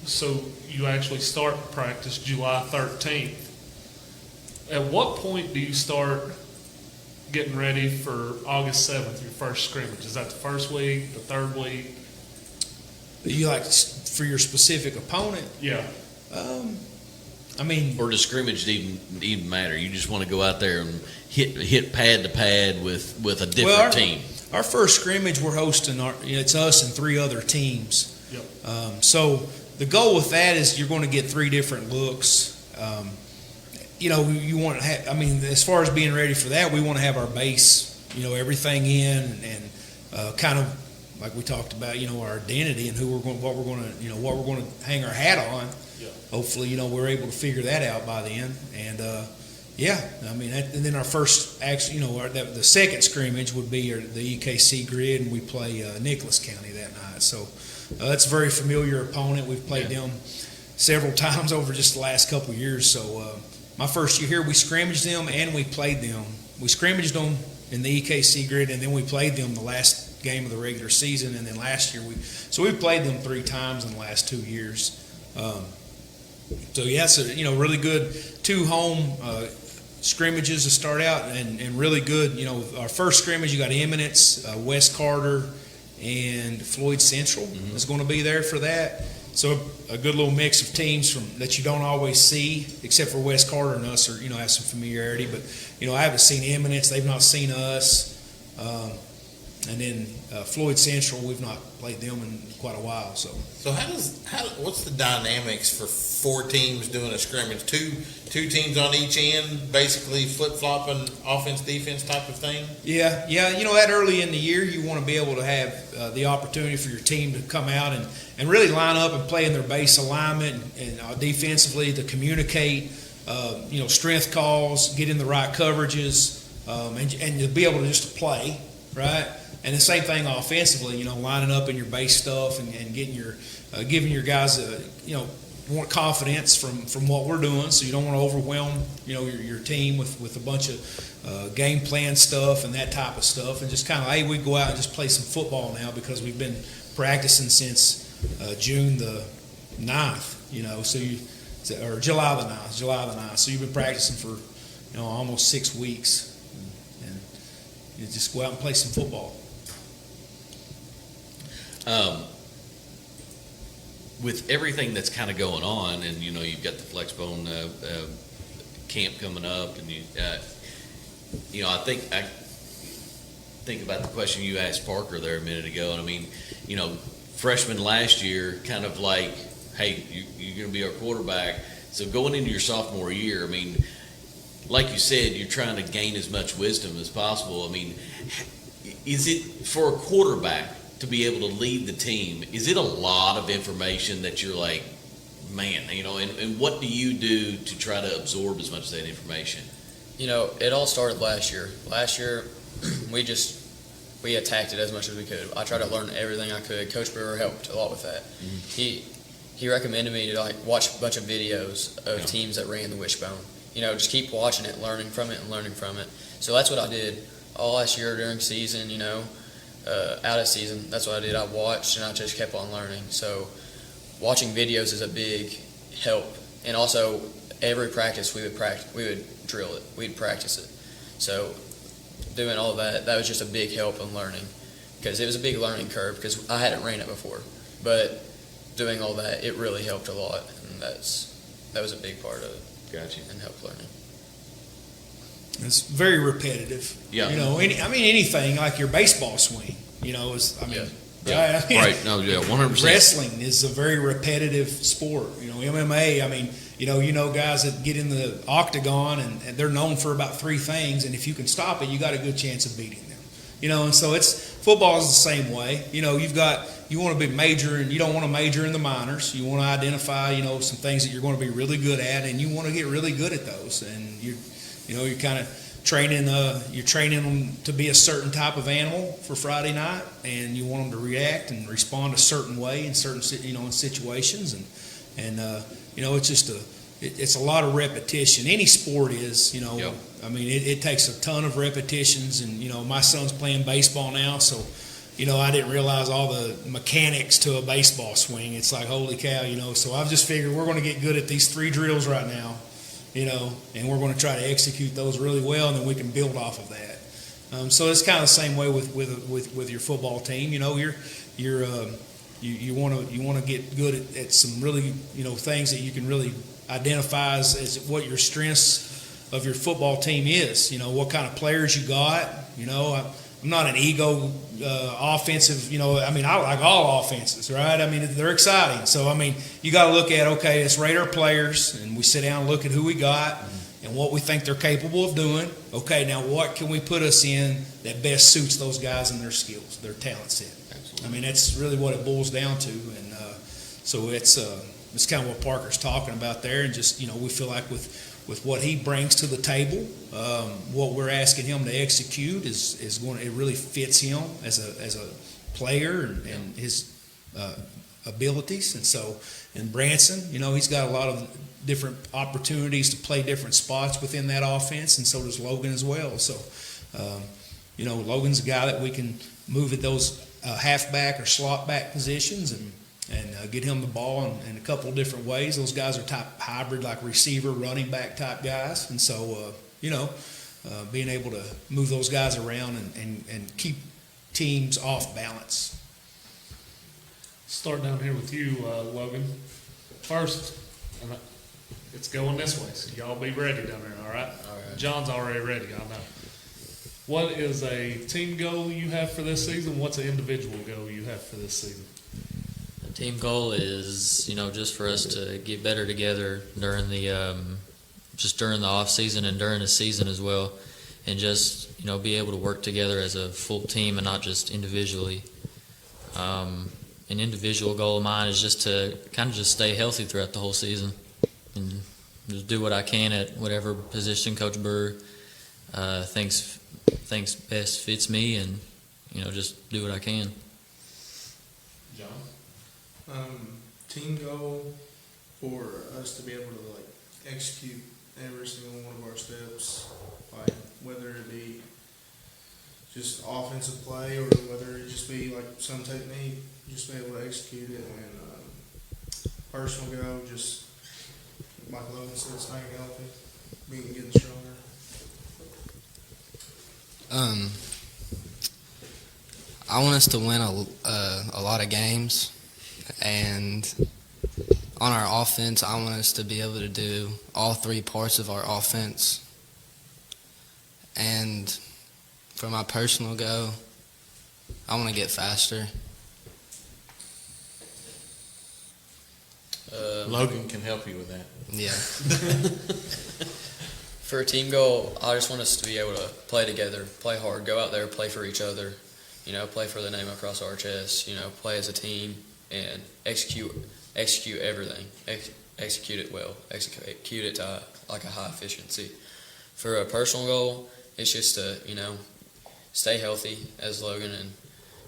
So you actually start practice July 13th. At what point do you start getting ready for August 7th, your first scrimmage? Is that the first week, the third week? You like for your specific opponent? Yeah. Or does scrimmage even matter? You just want to go out there and hit pad to pad with a different team. Our first scrimmage, we're hosting. It's us and 3 other teams. Yep. So the goal with that is you're going to get 3 different looks. You want to have. As far as being ready for that, we want to have our base, everything in and kind of like we talked about, our identity and what we're going to hang our hat on. Yeah. Hopefully, we're able to figure that out by then. And and then our first the second scrimmage would be the EKC grid, and we play Nicholas County that night. So that's a very familiar opponent. We've played them several times over just the last couple of years. So my first year here, we scrimmaged them and we played them. We scrimmaged them in the EKC grid, and then we played them the last game of the regular season. And then last year, we played them 3 times in the last 2 years. Really good 2 home scrimmages to start out, and really good. Our first scrimmage, you got Eminence, West Carter, and Floyd Central is going to be there for that. So a good little mix of teams that you don't always see, except for West Carter and us, have some familiarity. But I haven't seen Eminence; they've not seen us. And then Floyd Central, we've not played them in quite a while. So what's the dynamics for 4 teams doing a scrimmage? Two teams on each end, basically flip-flopping offense, defense type of thing? Yeah. That early in the year, you want to be able to have the opportunity for your team to come out and really line up and play in their base alignment and defensively to communicate, strength calls, get in the right coverages, and to be able to just play, right? And the same thing offensively, lining up in your base stuff and getting giving your guys more confidence from what we're doing. So you don't want to overwhelm your team with a bunch of game plan stuff and that type of stuff, and just kind of, hey, we go out and just play some football now because we've been practicing since June the 9th, or July the 9th. So you've been practicing for almost 6 weeks, and you just go out and play some football. With everything that's kind of going on, and you've got the Flexbone camp coming up, and I think about the question you asked Parker there a minute ago, and freshman last year, kind of like, hey, you're going to be our quarterback. So going into your sophomore year, like you said, you're trying to gain as much wisdom as possible. Is it for a quarterback to be able to lead the team? Is it a lot of information that you're like, man, and what do you do to try to absorb as much of that information? It all started last year. Last year, we attacked it as much as we could. I tried to learn everything I could. Coach Brewer helped a lot with that. Mm-hmm. He recommended me to watch a bunch of videos of teams that ran the wishbone. just keep watching it, learning from it. So that's what I did all last year during season, out of season. That's what I did. I watched and I just kept on learning. So watching videos is a big help. And also every practice we would drill it. We'd practice it. So doing all that was just a big help in learning, because it was a big learning curve because I hadn't ran it before. But doing all that, it really helped a lot, and that was a big part of it. Gotcha. And helped learning. It's very repetitive. Yeah. Anything like your baseball swing, Yeah. Right. No, yeah, 100%. Wrestling is a very repetitive sport. MMA, guys that get in the octagon and they're known for about three things, and if you can stop it, you got a good chance of beating them. And so football is the same way. You want to be major, and you don't want to major in the minors. You want to identify, some things that you're going to be really good at, and you want to get really good at those. And you're kind of training them to be a certain type of animal for Friday night, and you want them to react and respond a certain way in certain in situations, and it's just it's a lot of repetition. Any sport is, Yep. It takes a ton of repetitions, and my son's playing baseball now, so I didn't realize all the mechanics to a baseball swing. It's like, holy cow, so I've just figured we're going to get good at these 3 drills right now, and we're going to try to execute those really well, and then we can build off of that. So it's kind of the same way with your football team. You want to get good at some really things that you can really identify as what your strengths of your football team is. What kind of players you got. I'm not an ego offensive. I like all offenses, right? They're exciting. So you got to look at, okay, let's rate our players, and we sit down and look at who we got and what we think they're capable of doing. Okay, now what can we put us in that best suits those guys and their skills, their talent set? Absolutely. That's really what it boils down to, and so it's kind of what Parker's talking about there, and just we feel like with what he brings to the table, what we're asking him to execute is going. It really fits him as a player and his abilities, and so in Branson, he's got a lot of different opportunities to play different spots within that offense, and so does Logan as well. So, Logan's a guy that we can move at those halfback or slot back positions and get him the ball in a couple of different ways. Those guys are type hybrid, like receiver, running back type guys, and so being able to move those guys around and keep teams off balance. Start down here with you, Logan. First, it's going this way, so y'all be ready down there, all right? All right. John's already ready, I know. What is a team goal you have for this season? What's an individual goal you have for this season? The team goal is, just for us to get better together during the during the off season and during the season as well, and just be able to work together as a full team and not just individually. An individual goal of mine is just to kind of just stay healthy throughout the whole season and just do what I can at whatever position Coach Brewer thinks best fits me, and just do what I can. John? Team goal for us to be able to execute every single one of our steps, whether it be just offensive play or whether it just be some technique, just be able to execute it. And personal goal, just like Logan said, staying healthy, getting stronger. I want us to win a lot of games, and on our offense, I want us to be able to do all 3 parts of our offense. And for my personal goal, I want to get faster. Logan can help you with that. Yeah. For a team goal, I just want us to be able to play together, play hard, go out there, play for each other, play for the name across our chest, play as a team and execute everything, execute it well, execute it to a high efficiency. For a personal goal, it's just to, stay healthy, as Logan and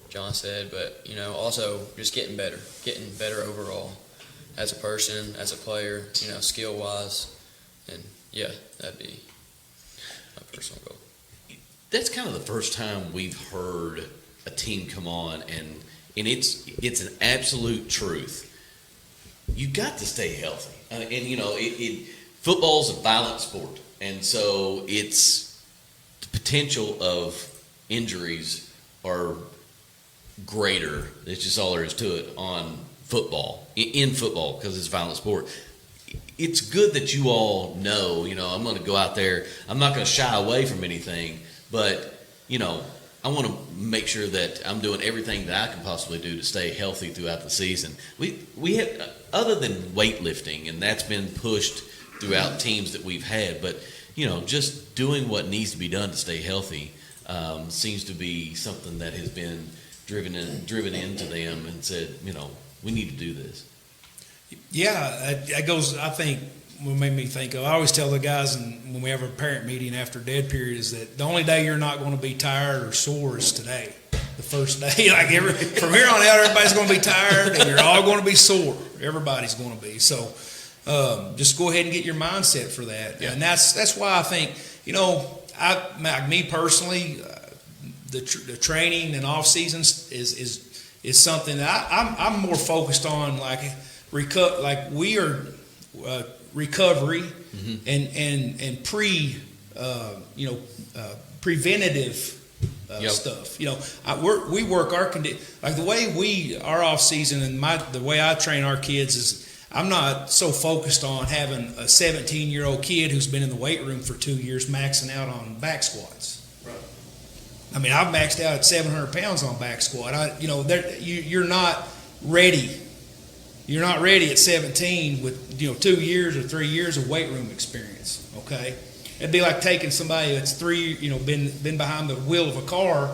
John said, but, also just getting better overall as a person, as a player, skill-wise, and Yeah, that'd be my personal goal. That's kind of the first time we've heard a team come on, and it's an absolute truth. You got to stay healthy, and you know, football's a violent sport, and so it's the potential of injuries are greater. It's just all there is to it on football, in football, because it's a violent sport. It's good that you all know, you know, I'm going to go out there. I'm not going to shy away from anything, but, you know, I want to make sure that I'm doing everything that I can possibly do to stay healthy throughout the season. We have, other than weightlifting, and that's been pushed throughout teams that we've had, but, you know, just doing what needs to be done to stay healthy seems to be something that has been driven into them and said, you know, we need to do this. Yeah, that goes, I think, what made me think of, I always tell the guys when we have a parent meeting after dead period is that the only day you're not going to be tired or sore is today. The first day, like from here on out, everybody's going to be tired and you're all going to be sore. Everybody's going to be. So just go ahead and get your mindset for that. Yeah. And that's why I think, you know, me personally, the training and off seasons is something that I'm more focused on, like we are recovery and preventative stuff. You know, we work our like the way our off season and the way I train our kids is I'm not so focused on having a 17-year-old kid who's been in the weight room for 2 years maxing out on back squats. Right. I mean, I've maxed out at 700 pounds on back squat. You're not ready. You're not ready at 17 with 2 years or 3 years of weight room experience. Okay, it'd be like taking somebody that's been behind the wheel of a car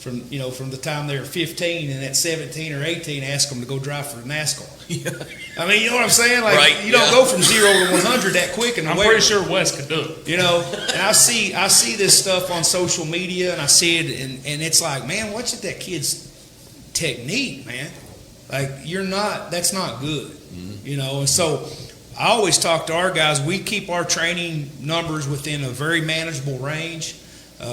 from the time they're 15 and at 17 or 18, ask them to go drive for NASCAR. Yeah. I mean, you know what I'm saying? Like, right, you don't go from 0 to 100 that quick. I'm pretty sure Wes could do it. You know, and I see this stuff on social media, and I see it, and it's like, man, what's that kid's technique, man? Like, that's not good, you know. And so I always talk to our guys. We keep our training numbers within a very manageable range.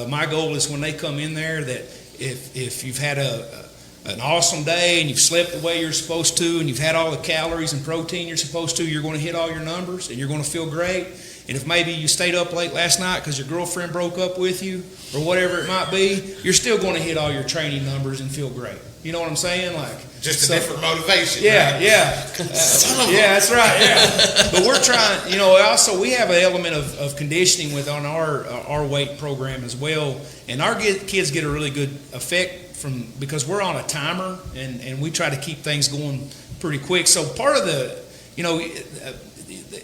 My goal is when they come in there that if you've had an awesome day and you've slept the way you're supposed to and you've had all the calories and protein you're supposed to, you're going to hit all your numbers and you're going to feel great. And if maybe you stayed up late last night because your girlfriend broke up with you or whatever it might be, you're still going to hit all your training numbers and feel great. You know what I'm saying? Like, just a different motivation. Yeah, right? Yeah. Yeah, that's right. Yeah. But we're trying, also we have an element of conditioning on our weight program as well. And our kids get a really good effect because we're on a timer and we try to keep things going pretty quick. So part of the,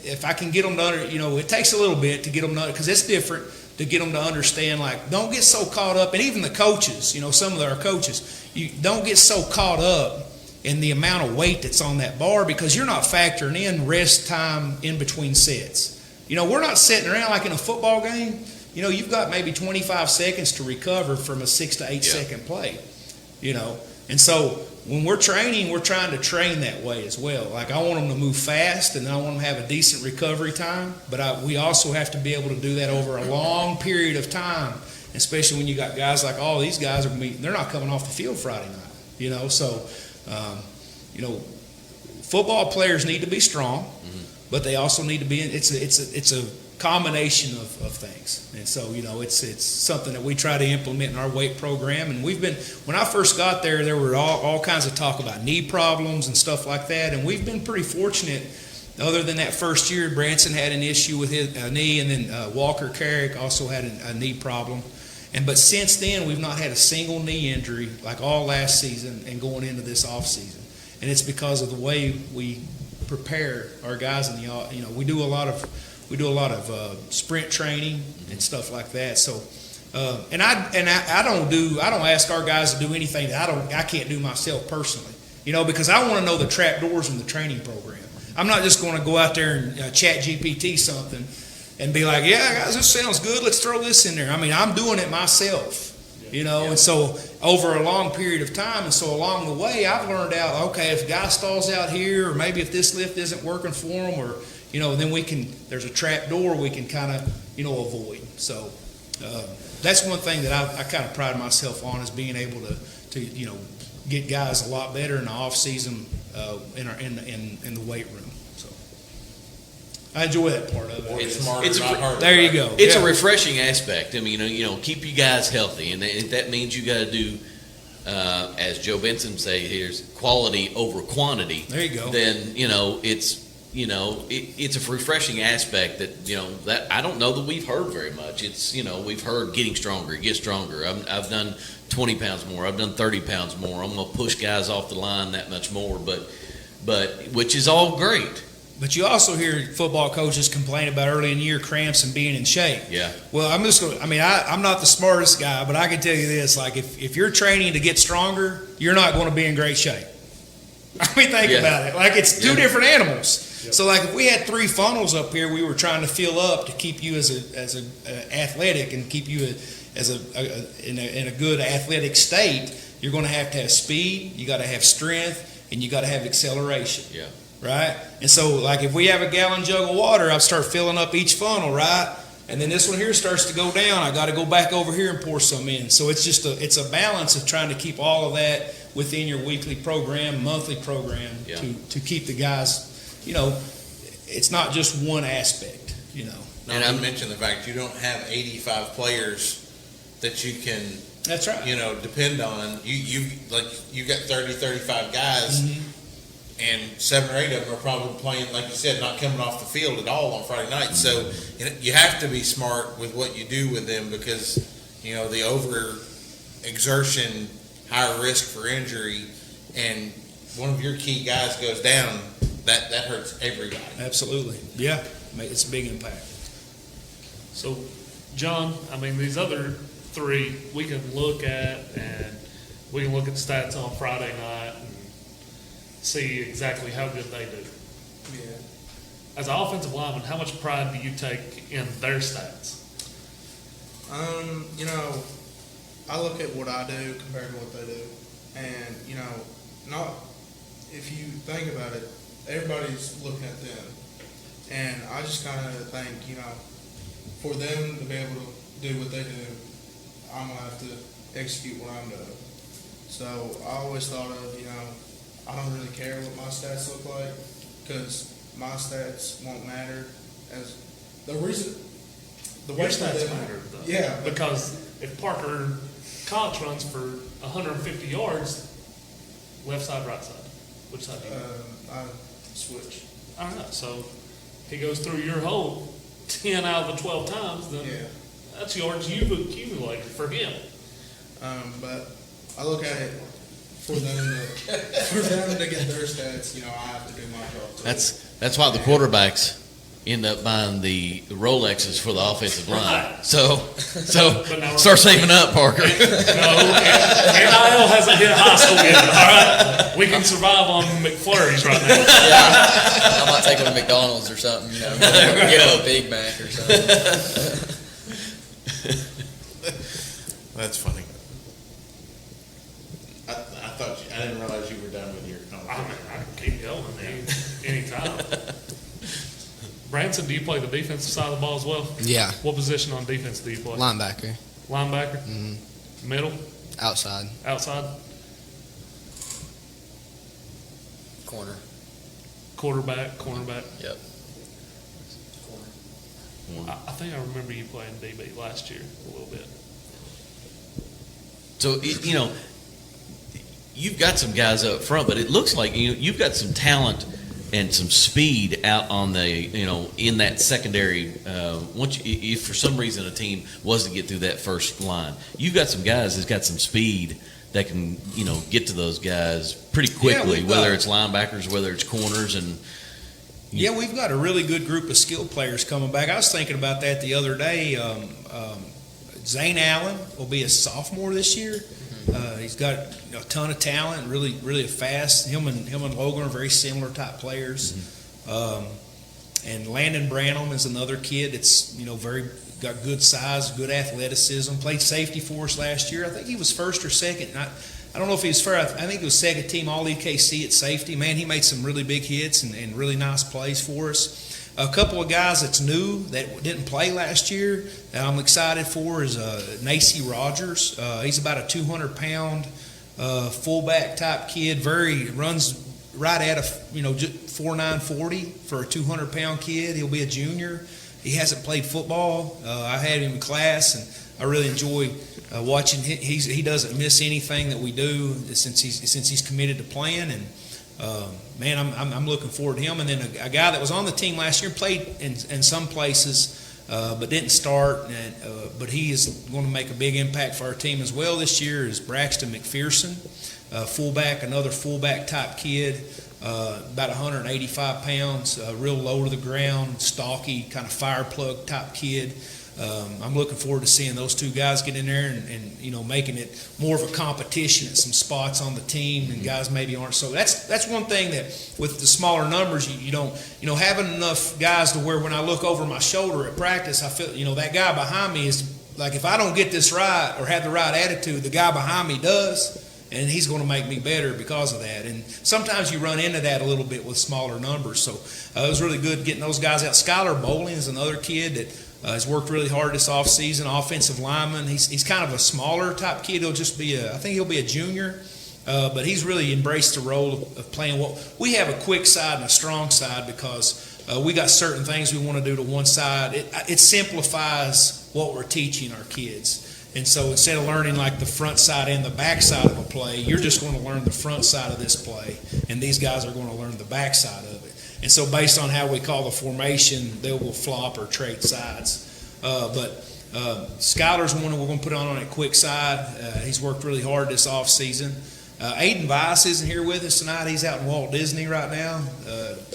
if I can get them to it takes a little bit to get them to, because it's different to get them to understand, like, don't get so caught up, and even the coaches, some of our coaches, you don't get so caught up in the amount of weight that's on that bar because you're not factoring in rest time in between sets. We're not sitting around like in a football game. You've got maybe 25 seconds to recover from a 6 to 8 second play, and so when we're training, we're trying to train that way as well. Like, I want them to move fast, and I want them to have a decent recovery time, but we also have to be able to do that over a long period of time, especially when you got guys like all these guys they're not coming off the field Friday night, so football players need to be strong, but they also need to be it's a combination of things. And so, it's something that we try to implement in our weight program. And when I first got there were all kinds of talk about knee problems and stuff like that. And we've been pretty fortunate. Other than that first year, Branson had an issue with his knee, and then Walker Carrick also had a knee problem. But since then, we've not had a single knee injury like all last season and going into this off season. And it's because of the way we prepare our guys in the we do a lot of sprint training and stuff like that. So, I don't ask our guys to do anything that I can't do myself personally. Because I want to know the trap doors in the training program. I'm not just going to go out there and chat GPT something and be like, yeah, guys, this sounds good. Let's throw this in there. I mean, I'm doing it myself. And so over a long period of time, and so along the way, I've learned out, okay, if a guy stalls out here, or maybe if this lift isn't working for him, or, then there's a trap door we can kind of, avoid. So that's one thing that I kind of pride myself on, is being able to get guys a lot better in the off season in the weight room. So I enjoy that part of it. It's smarter, not harder. There you go. It's a refreshing aspect. I mean, keep you guys healthy, and that means you got to do, as Joe Benson say, here's quality over quantity. There you go. Then it's a refreshing aspect that I don't know that we've heard very much. It's we've heard getting stronger, get stronger. I've done 20 pounds more. I've done 30 pounds more. I'm going to push guys off the line that much more, but which is all great. But you also hear football coaches complain about early in the year cramps and being in shape. Yeah. Well, I'm not the smartest guy, but I can tell you this: like if you're training to get stronger, you're not going to be in great shape. Think about it. Like it's two different animals. Yep. So like if we had 3 funnels up here, we were trying to fill up to keep you as a athletic and keep you in a good athletic state. You're going to have speed. You got to have strength, and you got to have acceleration. Yeah. Right? And so, like, if we have a gallon jug of water, I start filling up each funnel, right? And then this one here starts to go down. I got to go back over here and pour some in. So it's just it's a balance of trying to keep all of that within your weekly program, monthly program, to keep the guys, it's not just one aspect, Not to mention the fact you don't have 85 players that you can, that's right, depend on. You got 30, 35 guys. Mm-hmm. And 7 or 8 of them are probably playing, like you said, not coming off the field at all on Friday night. So you have to be smart with what you do with them, because, the over-exertion, higher risk for injury, and one of your key guys goes down, that hurts everybody. Absolutely. Yeah. It's a big impact. So, John, these other 3 we can look at, and we can look at stats on Friday night, see exactly how good they do. Yeah. As an offensive lineman, how much pride do you take in their stats? I look at what I do compared to what they do. And, if you think about it, everybody's looking at them. And I just kind of think, for them to be able to do what they do, I'm going to have to execute what I'm doing. So I always thought of, I don't really care what my stats look like, because my stats won't matter. As the reason, the way your stats matter, though. Yeah, because if Parker Cox runs for 150 yards, left side, right side, which side do you I switch. All right, so he goes through your hole 10 out of the 12 times, then that's yards you've accumulated for him. But I look at it. For them to get their stats, I have to do my job too. That's why the quarterbacks end up buying the Rolexes for the offensive line. Right. So start saving up, Parker. No, NIL hasn't hit high school yet. All right, we can survive on McFlurries right now. Yeah, I might take one to McDonald's or something. Get a Big Mac or something. That's funny. I didn't realize you were done with your conversation. I can keep going anytime. Branson, do you play the defensive side of the ball as well? Yeah. What position on defense do you play? Linebacker. Linebacker? Mm-hmm. Middle? Outside. Outside? Corner. Cornerback? Yep. I think I remember you playing DB last year a little bit. So, you've got some guys up front, but it looks like you've got some talent and some speed out on the in that secondary. If for some reason a team was to get through that first line, you've got some guys that's got some speed that can get to those guys pretty quickly, whether it's linebackers, whether it's corners, and we've got a really good group of skill players coming back. I was thinking about that the other day. Zane Allen will be a sophomore this year. He's got a ton of talent, really fast. Him and Logan are very similar type players. And Landon Branham is another kid that's very got good size, good athleticism. Played safety for us last year. I think he was first or second. I don't know if he was first. I think he was second team All EKC at safety. Man, he made some really big hits and really nice plays for us. A couple of guys that's new that didn't play last year that I'm excited for is Nacy Rogers. He's about a 200-pound fullback type kid. Runs right at a 4.9 40 for a 200-pound kid. He'll be a junior. He hasn't played football. I had him in class, and I really enjoy watching. He doesn't miss anything that we do since he's committed to playing, and man, I'm looking forward to him. And then a guy that was on the team last year, played in some places, but didn't start. But he is going to make a big impact for our team as well this year. Is Braxton McPherson, fullback, another fullback type kid, about 185 pounds, real low to the ground, stocky, kind of fire plug type kid. I'm looking forward to seeing those two guys get in there and making it more of a competition at some spots on the team, and guys maybe aren't. So that's one thing that with the smaller numbers you don't having enough guys to where when I look over my shoulder at practice, I feel that guy behind me is like, if I don't get this right or have the right attitude, the guy behind me does, and he's going to make me better because of that. And sometimes you run into that a little bit with smaller numbers. So it was really good getting those guys out. Skylar Bowling is another kid that has worked really hard this offseason, offensive lineman. He's kind of a smaller type kid. I think he'll be a junior, but he's really embraced the role of playing. We have a quick side and a strong side because we got certain things we want to do to one side. It simplifies what we're teaching our kids. And so instead of learning like the front side and the back side of a play, you're just going to learn the front side of this play, and these guys are going to learn the back side of it. And so based on how we call the formation, they will flop or trade sides. But Skylar's one we're going to put on a quick side. He's worked really hard this offseason. Aiden Weiss isn't here with us tonight. He's out in Walt Disney right now.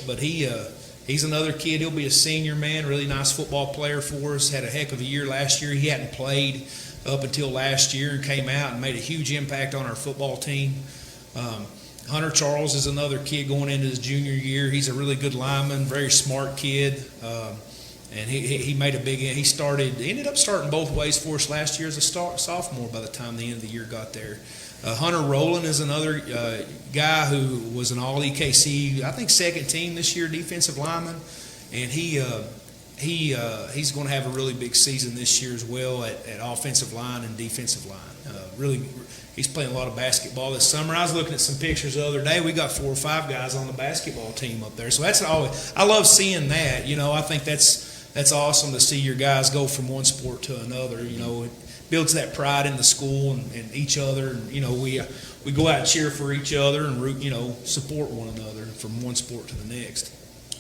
But he's another kid. He'll be a senior, man, really nice football player for us. Had a heck of a year last year. He hadn't played up until last year and came out and made a huge impact on our football team. Hunter Charles is another kid going into his junior year. He's a really good lineman, very smart kid, and he made a big. He ended up starting both ways for us last year as a sophomore. By the time the end of the year got there, Hunter Rowland is another guy who was an All EKC, I think second team this year, defensive lineman, and he's going to have a really big season this year as well at offensive line and defensive line. He's playing a lot of basketball this summer. I was looking at some pictures the other day. We got 4 or 5 guys on the basketball team up there. So that's always, I love seeing that. I think that's awesome to see your guys go from one sport to another. It builds that pride in the school and each other. And, we go out and cheer for each other and support one another from one sport to the next.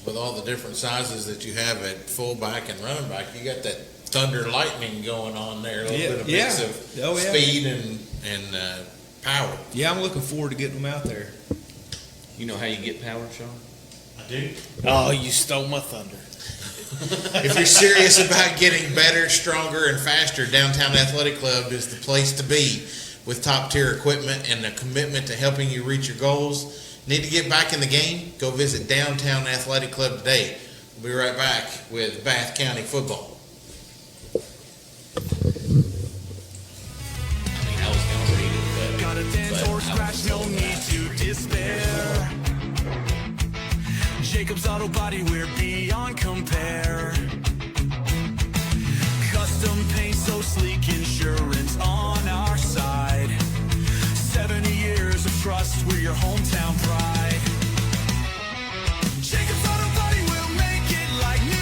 With all the different sizes that you have at fullback and running back, you got that thunder lightning going on there, a little bit of mix of speed and power. Yeah, I'm looking forward to getting them out there. You know how you get power, Sean? I do. Oh, you stole my thunder. If you're serious about getting better, stronger, and faster, Downtown Athletic Club is the place to be. With top-tier equipment and a commitment to helping you reach your goals. Need to get back in the game? Go visit Downtown Athletic Club today. We'll be right back with Bath County football. Got a dent or scratch, no need to despair. Jacob's Auto Body, we're beyond compare. Custom paint, so sleek, insurance on our side. 70 years of trust, we're your hometown pride. Jacob's Auto Body will make it like new.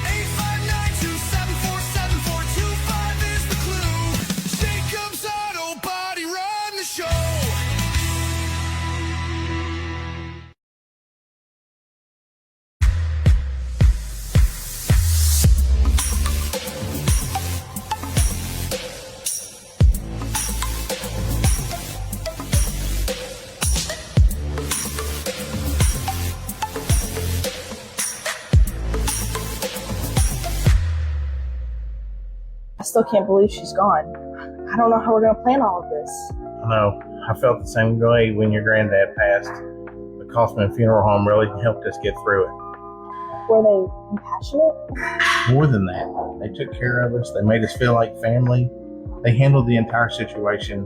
859-274-7425 is the clue. Jacob's Auto Body, run the show. I still can't believe she's gone. I don't know how we're going to plan all of this. I know. I felt the same way when your granddad passed. The Kaufman Funeral Home really helped us get through it. Were they compassionate? More than that, they took care of us. They made us feel like family. They handled the entire situation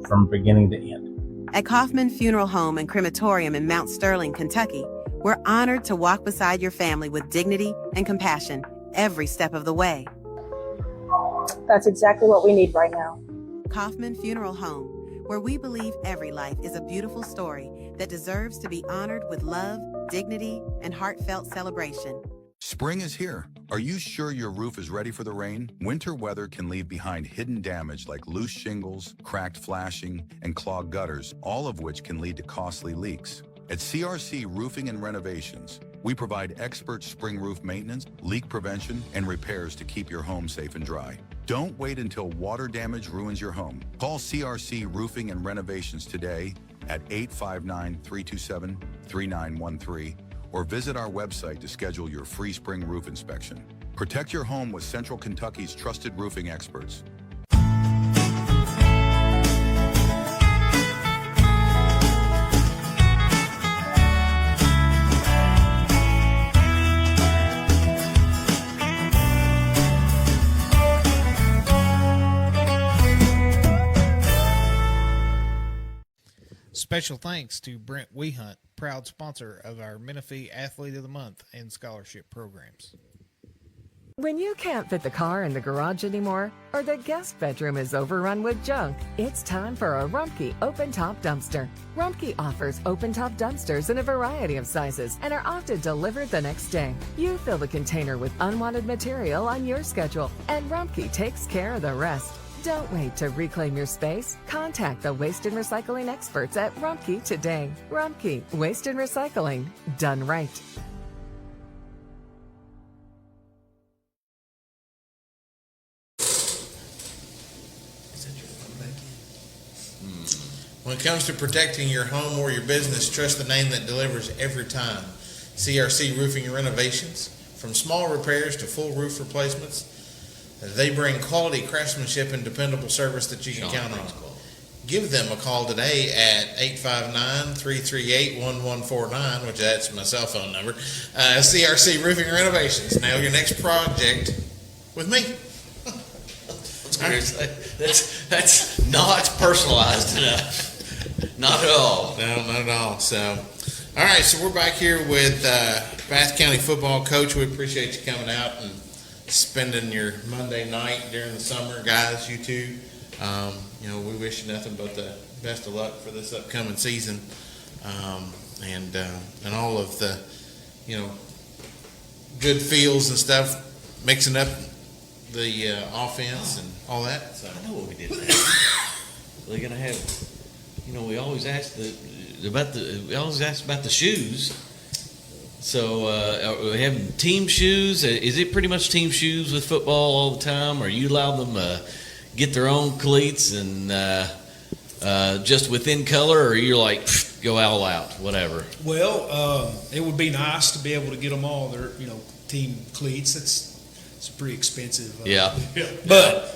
from beginning to end. At Kaufman Funeral Home and Crematorium in Mount Sterling, Kentucky, we're honored to walk beside your family with dignity and compassion every step of the way. That's exactly what we need right now. Kaufman Funeral Home, where we believe every life is a beautiful story that deserves to be honored with love, dignity, and heartfelt celebration. Spring is here. Are you sure your roof is ready for the rain? Winter weather can leave behind hidden damage like loose shingles, cracked flashing, and clogged gutters, all of which can lead to costly leaks. At CRC Roofing and Renovations, we provide expert spring roof maintenance, leak prevention, and repairs to keep your home safe and dry. Don't wait until water damage ruins your home. Call CRC Roofing and Renovations today at 859-327-3913 or visit our website to schedule your free spring roof inspection. Protect your home with Central Kentucky's trusted roofing experts. Special thanks to Brent Wehunt, proud sponsor of our Menifee Athlete of the Month and scholarship programs. When you can't fit the car in the garage anymore, or the guest bedroom is overrun with junk, it's time for a Rumpke open-top dumpster. Rumpke offers open-top dumpsters in a variety of sizes and are often delivered the next day. You fill the container with unwanted material on your schedule, and Rumpke takes care of the rest. Don't wait to reclaim your space. Contact the Waste and Recycling experts at Rumpke today. Rumpke, Waste and Recycling, done right. When it comes to protecting your home or your business, trust the name that delivers every time. CRC Roofing and Renovations. From small repairs to full roof replacements, they bring quality craftsmanship and dependable service that you can count on. Give them a call today at 859-338-1149, which that's my cell phone number. CRC Roofing and Renovations. Nail your next project with me. That's not personalized enough. Not at all. No, not at all. So, all right, so we're back here with Bath County football coach. We appreciate you coming out and spending your Monday night during the summer. Guys, you too. We wish you nothing but the best of luck for this upcoming season. And all of the, good feels and stuff, mixing up the offense and all that. So. I know what we did. They're gonna have, we always ask about the shoes. So are we having team shoes? Is it pretty much team shoes with football all the time? Or you allow them to get their own cleats and just within color, or you're like go all out, whatever? Well, it would be nice to be able to get them all their team cleats. It's pretty expensive. Yeah. But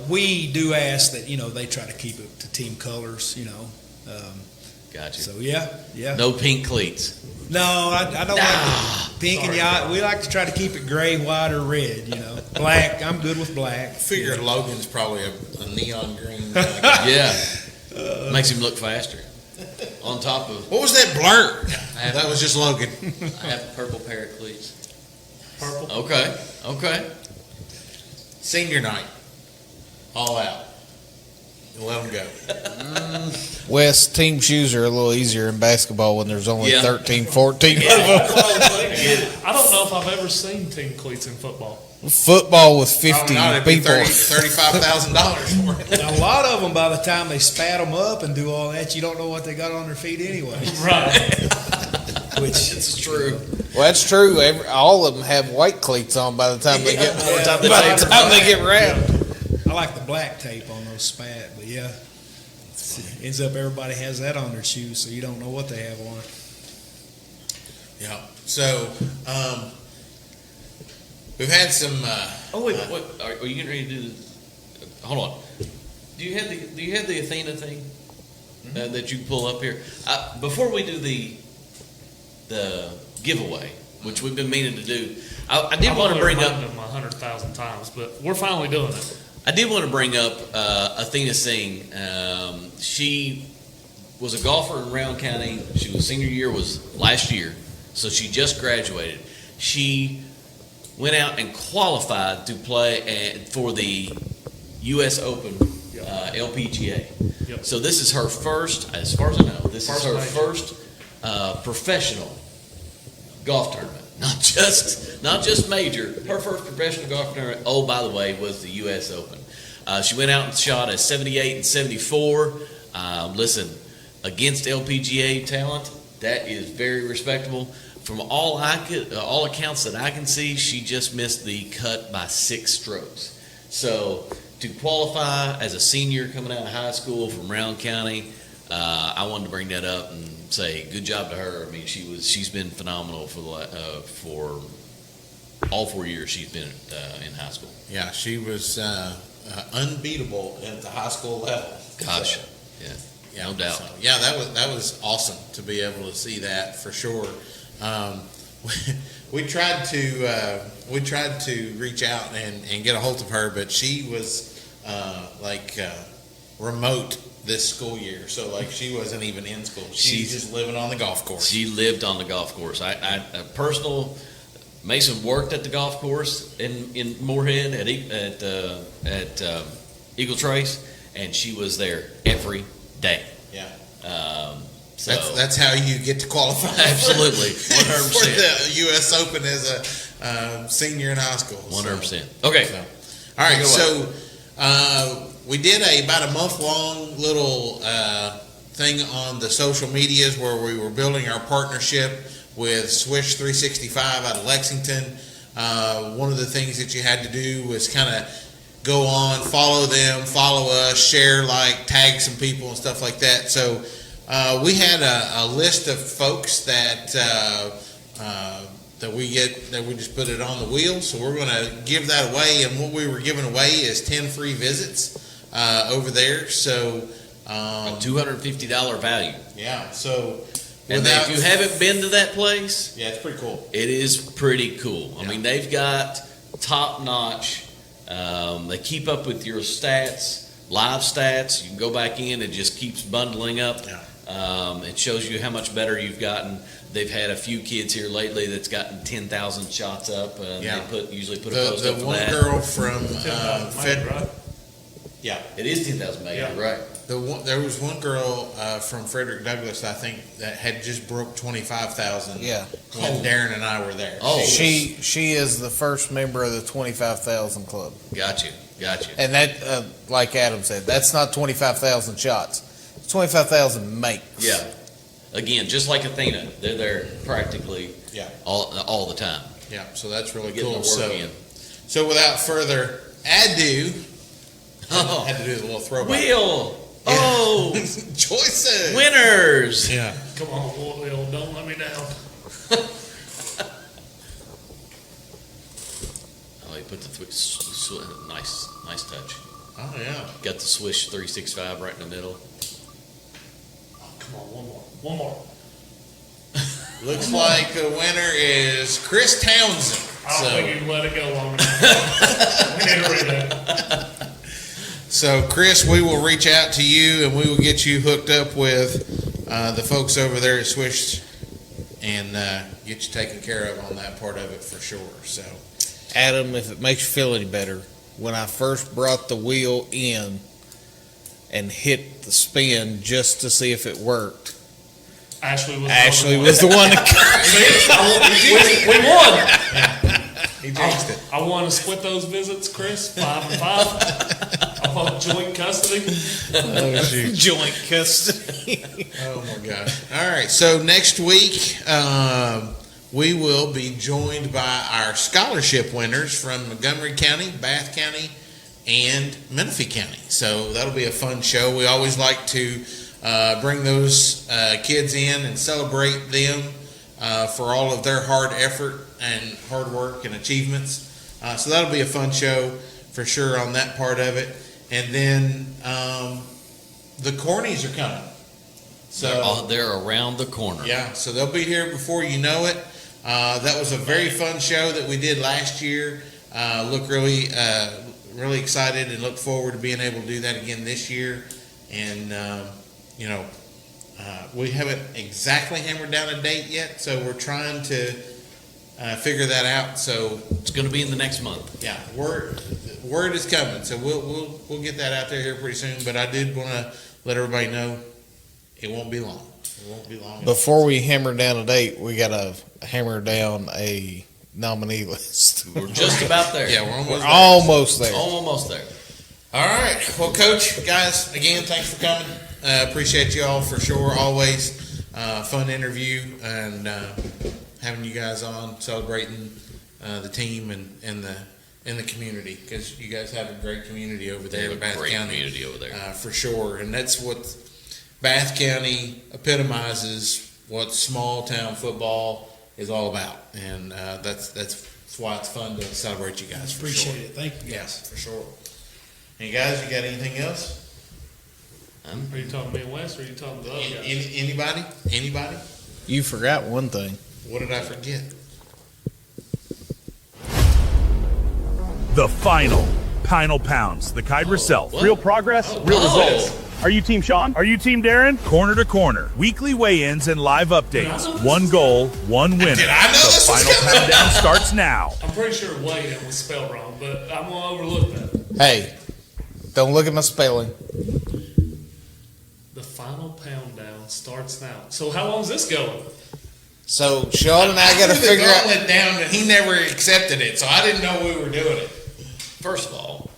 we do ask that they try to keep it to team colors. Gotcha. So yeah. No pink cleats. No, I don't like the pink and yellow. We like to try to keep it gray, white, or red. Black. I'm good with black. Figured Logan's probably a neon green kind of guy. Yeah. Makes him look faster. On top of what was that blur? That was just Logan. I have a purple pair of cleats. Purple. Okay. Senior night. All out. Let them go. Wes, team shoes are a little easier in basketball when there's only 13, 14 of them. I don't know if I've ever seen team cleats in football. Football with 50 people. $35,000 for it. A lot of them, by the time they spat them up and do all that, you don't know what they got on their feet anyway. Right. Which is true. Well, that's true. All of them have white cleats on by the time they get they get wrapped. I like the black tape on those spat, but yeah, ends up everybody has that on their shoes, so you don't know what they have on it. Yeah. So we've had some. Wait. Are you getting ready to do the? Hold on. Do you have the Athena thing that you can pull up here? Before we do the giveaway, which we've been meaning to do. I did want to bring up them 100,000 times, but we're finally doing it. I did want to bring up Athena Singh. She was a golfer in Round County. She was senior year was last year, so she just graduated. She went out and qualified to play for the U.S. Open LPGA. Yep. So this is her first, as far as I know, this is her first professional golf tournament. Not just major. Her first professional golf tournament, oh, by the way, was the U.S. Open. She went out and shot a 78 and 74. Listen, against LPGA talent, that is very respectable. From all accounts that I can see, she just missed the cut by 6 strokes. So to qualify as a senior coming out of high school from Round County, I wanted to bring that up and say good job to her. I mean, she's been phenomenal for all 4 years she's been in high school. Yeah, she was unbeatable at the high school level. Gosh, So, yeah, no doubt. So, yeah, that was awesome to be able to see that for sure. We tried to reach out and get a hold of her, but she was remote this school year, so she wasn't even in school. She's just living on the golf course. She lived on the golf course. Mason worked at the golf course in Moorhead at Eagle Trace, and she was there every day. Yeah. So that's how you get to qualify. Absolutely, 100%. For the U.S. Open as a senior in high school. 100%. Okay. All right. So we did about a month-long little thing on the social medias where we were building our partnership with Swish 365 out of Lexington. One of the things that you had to do was kind of go on, follow them, follow us, share, tag some people and stuff like that. So we had a list of folks that we just put it on the wheel. So we're going to give that away, and what we were giving away is 10 free visits over there. So a $250 value. Yeah. So and if you haven't been to that place, yeah, it's pretty cool. It is pretty cool. I mean, they've got top notch. They keep up with your stats, live stats. You can go back in, it just keeps bundling up. Yeah. It shows you how much better you've gotten. They've had a few kids here lately that's gotten 10,000 shots up. Yeah. They usually put a post up for one that. girl from right? Yeah, it is 10,000 made, Yeah. right? There was one girl from Frederick Douglass, I think, that had just broke 25,000. Yeah. When Daron and I were there. Oh, she is the first member of the 25,000 club. Got you. And that, like Adam said, that's not 25,000 shots. It's 25,000 makes. Yeah. Again, just like Athena, they're there practically all the time. Yeah, so that's really Getting cool. the work in. So without further ado, I had to do the little throwback. Will! Oh! Choices! Winners! Yeah. Come on, Will, don't let me down. Oh, he put the nice touch. Oh, yeah. Got the Swish 365 right in the middle. Oh, come on, one more. Looks like the winner is Chris Townsend. I don't think you let it go long enough. We need to read that. So, Chris, we will reach out to you and we will get you hooked up with the folks over there at Swish and get you taken care of on that part of it for sure. So, Adam, if it makes you feel any better, when I first brought the wheel in and hit the spin just to see if it worked, Ashley was the one that we won. Yeah. He jinxed it. I want to split those visits, Chris, 5 and 5. I want joint custody. Oh, shoot. Joint custody. Oh, my gosh. All right. So, next week, we will be joined by our scholarship winners from Montgomery County, Bath County, and Menifee County. So, that'll be a fun show. We always like to bring those kids in and celebrate them for all of their hard effort and hard work and achievements. So that'll be a fun show for sure on that part of it. And then the Cornies are coming. So they're around the corner. Yeah, so they'll be here before you know it. That was a very fun show that we did last year. Look really excited and look forward to being able to do that again this year. And, we haven't exactly hammered down a date yet, so we're trying to figure that out. So it's going to be in the next month. Yeah, word is coming, so we'll get that out there here pretty soon. But I did want to let everybody know it won't be long. It won't be long. Before we hammer down a date, we got to hammer down a nominee list. We're just about there. Yeah, we're almost there. Almost there. All right. Well, Coach, guys, again, thanks for coming. Appreciate you all for sure. Always fun interview and having you guys on, celebrating the team and the community, because you guys have a great community over there in Bath County. Community over there for sure, and that's what Bath County epitomizes. What small town football is all about, and that's why it's fun to celebrate you guys. Appreciate it. Thank you, guys. Yes, for sure. Hey guys, you got anything else? Are you talking to me and Wes, or are you talking to the other guys? Anybody? You forgot one thing. What did I forget? The final pounds. The Kiper self. Real progress, real results. Are you Team Sean? Are you Team Daron? Corner to corner. Weekly weigh-ins and live updates. One goal, one winner. Did I know the this was final coming? countdown starts now. I'm pretty sure weigh-in was spelled wrong, but I'm going to overlook that. Hey, don't look at my spelling. The final pound down starts now. So how long is this going? So Sean and I got to figure out. The gauntlet down, and he never accepted it, so I didn't know we were doing it. First of all,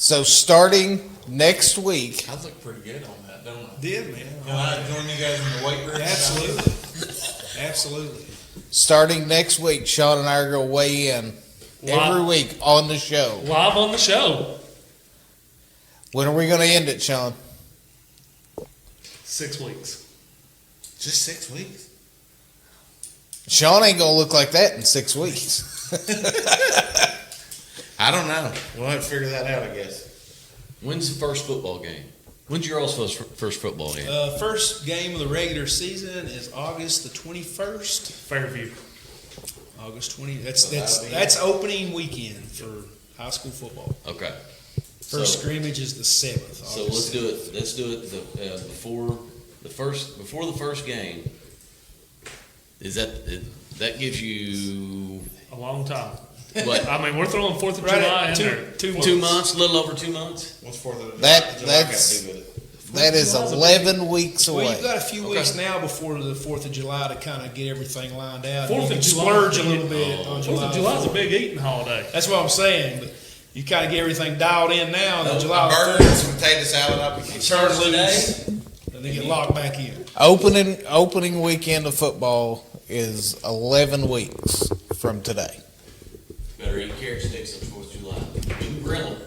So starting next week. I look pretty good on that, don't I? Did, man. Can I join you guys in the weight room? Absolutely. Absolutely. Starting next week, Sean and I are going to weigh in every week on the show. Live on the show. When are we going to end it, Sean? 6 weeks. Just 6 weeks? Sean ain't going to look like that in 6 weeks. I don't know. We'll have to figure that out, I guess. When's the first football game? When's your all's first football game? First game of the regular season is August the 21st. Fairview. August 20. That's opening weekend for high school football. Okay. First scrimmage is the 7th. So let's do it. Let's do it before the first game. Is that gives you a long time? What? I mean, we're throwing 4th of July in there. 2 months, a little over 2 months. What's 4th of July? That is 11 weeks away. Well, you've got a few weeks now before the 4th of July to kind of get everything lined out. 4th you of can July splurge a little bit on July. 4th of July is a big eating holiday. That's what I'm saying. But you kind of get everything dialed in now, and then July burger and some potato salad up. You can turn loose, and then get locked back in. Opening weekend of football is 11 weeks from today. Better eat carrot sticks on 4th of July. You can grill them.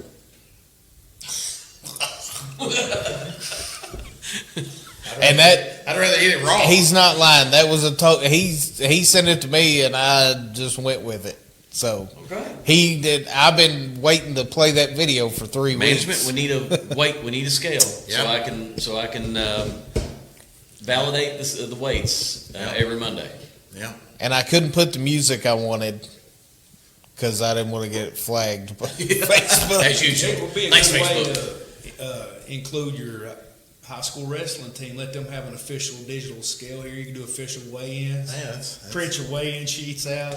And that I'd rather eat it raw. He's not lying. That was he sent it to me, and I just went with it. So he did. I've been waiting to play that video for 3 weeks. Management, we need a scale so I can validate the weights every Monday. Yeah. And I couldn't put the music I wanted because I didn't want to get it flagged by Facebook. As usual. It would be a Thanks, good way Facebook. to include your high school wrestling team. Let them have an official digital scale here. You can do official weigh-ins. Yeah, that's print your weigh-in sheets out.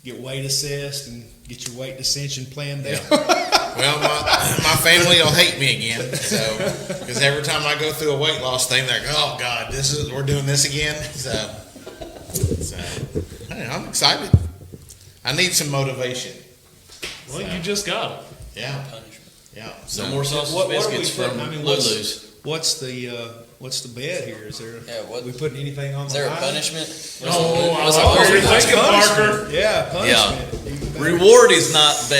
Get weight assessed and get your weight dissension planned out. Well, my family will hate me again. So, because every time I go through a weight loss thing, they're like, "Oh God, we're doing this again." So hey, I'm excited. I need some motivation. Well, you just got it. Yeah. Yeah. No more sausage biscuits from Lulu's. What's the bet here? Is there? We putting anything on? Is there a punishment? Parker. Yeah, punishment. Yeah. Reward is not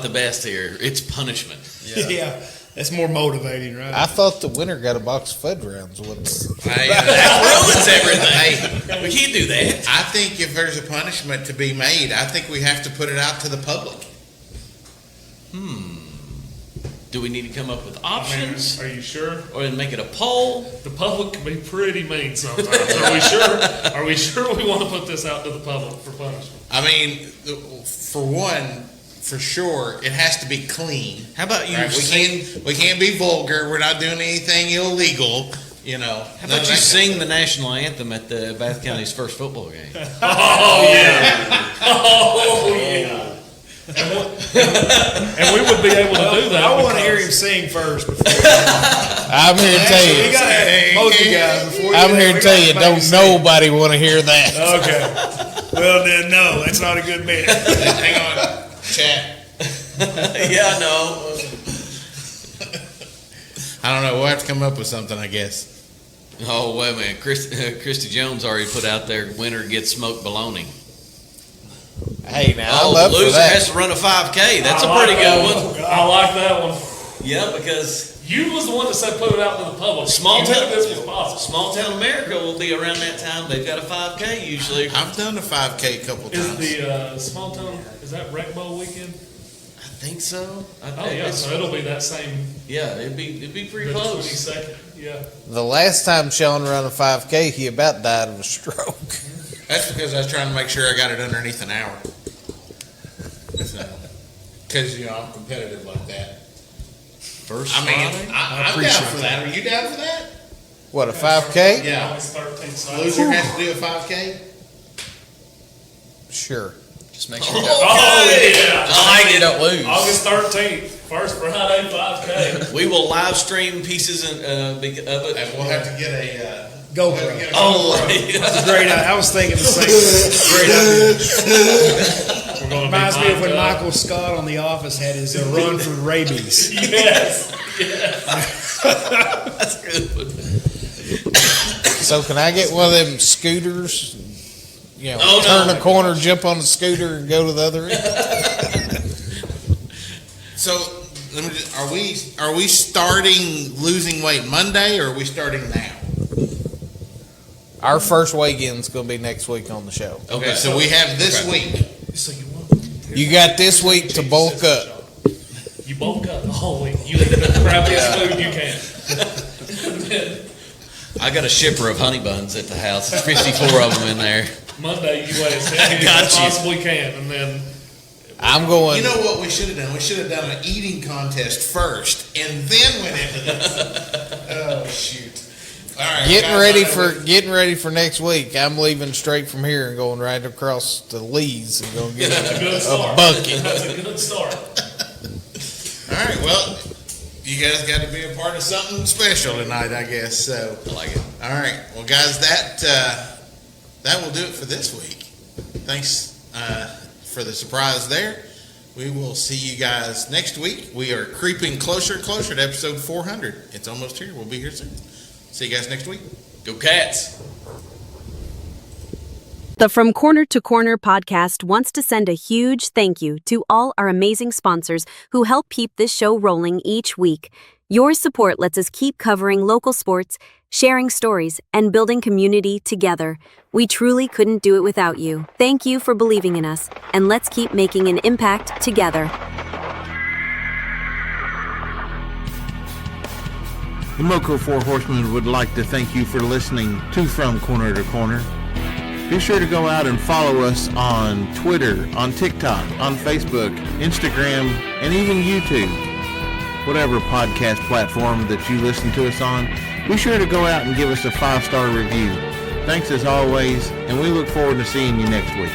the best here. It's punishment. Yeah. That's more motivating, right? I thought the winner got a box of Fud Rounds once. That ruins everything. We can't do that. I think if there's a punishment to be made, I think we have to put it out to the public. Do we need to come up with options? Are you sure? Or then make it a poll? The public can be pretty mean sometimes. Are we sure? Are we sure we want to put this out to the public for punishment? I mean, for one, for sure, it has to be clean. How about you? Right? We can't be vulgar. We're not doing anything illegal. You know. How about you sing the national anthem at the Bath County's first football game? Oh yeah! Oh yeah! And we would be able to do that. I want to hear him sing first. I'm here to tell you. Most of you guys before. I'm here to tell you, don't nobody want to hear that. Okay. Well then, no, that's not a good bit. Hang on, chat. Yeah, I know. I don't know. We'll have to come up with something, I guess. Oh, wait a minute. Christy Jones already put out there, winner gets smoked bologna. Hey, now, oh, I love the loser for that. has to run a 5K. That's a pretty good one. I like that one. Yeah, because you was the one that said put it out to the public. Small town, this was possible. Small town America will be around that time. They've got a 5K usually. I've done a 5K a couple times. Is the small town, is that Rec Bowl weekend? I think so. So it'll be that same. Yeah, it'd be pretty the close. 22nd, yeah. The last time Sean ran a 5K, he about died of a stroke. That's because I was trying to make sure I got it underneath an hour. Because, I'm competitive like that. First I mean, Friday? I'm down for that. Are you down for that? What, a 5K? Yeah. Loser has to do a 5K? Sure. Just make sure you yeah. I like it. Don't lose. August 13th, first Friday 5K. We will live stream pieces of it. And we'll have to get a GoPro. That's a great idea. I was thinking the same. Great idea. Reminds me of when Michael Scott on The Office had his run for rabies. Yes. That's a good one. So can I get one of them scooters? Oh, turn no. a corner, jump on the scooter, and go to the other end. So, are we starting losing weight Monday, or are we starting now? Our first weigh-in's going to be next week on the show. Okay, so we have this week. So You got this week to bulk up. You bulk up the whole week. You eat the crappiest food you can. I got a shipper of honey buns at the house. There's 54 of them in there. Monday, you weigh as heavy as you possibly can, and then I'm going. You know what we should have done? We should have done an eating contest first, and then went into this. Oh shoot! All right, Getting ready for next week. I'm leaving straight from here and going right across to Lee's and going to get a bucket. That's a good start. All right, well, you guys got to be a part of something special tonight, I guess. So I like it. All right, well, guys, that will do it for this week. Thanks for the surprise there. We will see you guys next week. We are creeping closer and closer to episode 400. It's almost here. We'll be here soon. See you guys next week. Go Cats! The From Corner to Corner podcast wants to send a huge thank you to all our amazing sponsors who help keep this show rolling each week. Your support lets us keep covering local sports, sharing stories, and building community together. We truly couldn't do it without you. Thank you for believing in us, and let's keep making an impact together. The Moco Four Horsemen would like to thank you for listening to From Corner to Corner. Be sure to go out and follow us on Twitter, on TikTok, on Facebook, Instagram, and even YouTube. Whatever podcast platform that you listen to us on, be sure to go out and give us a 5-star review. Thanks as always, and we look forward to seeing you next week.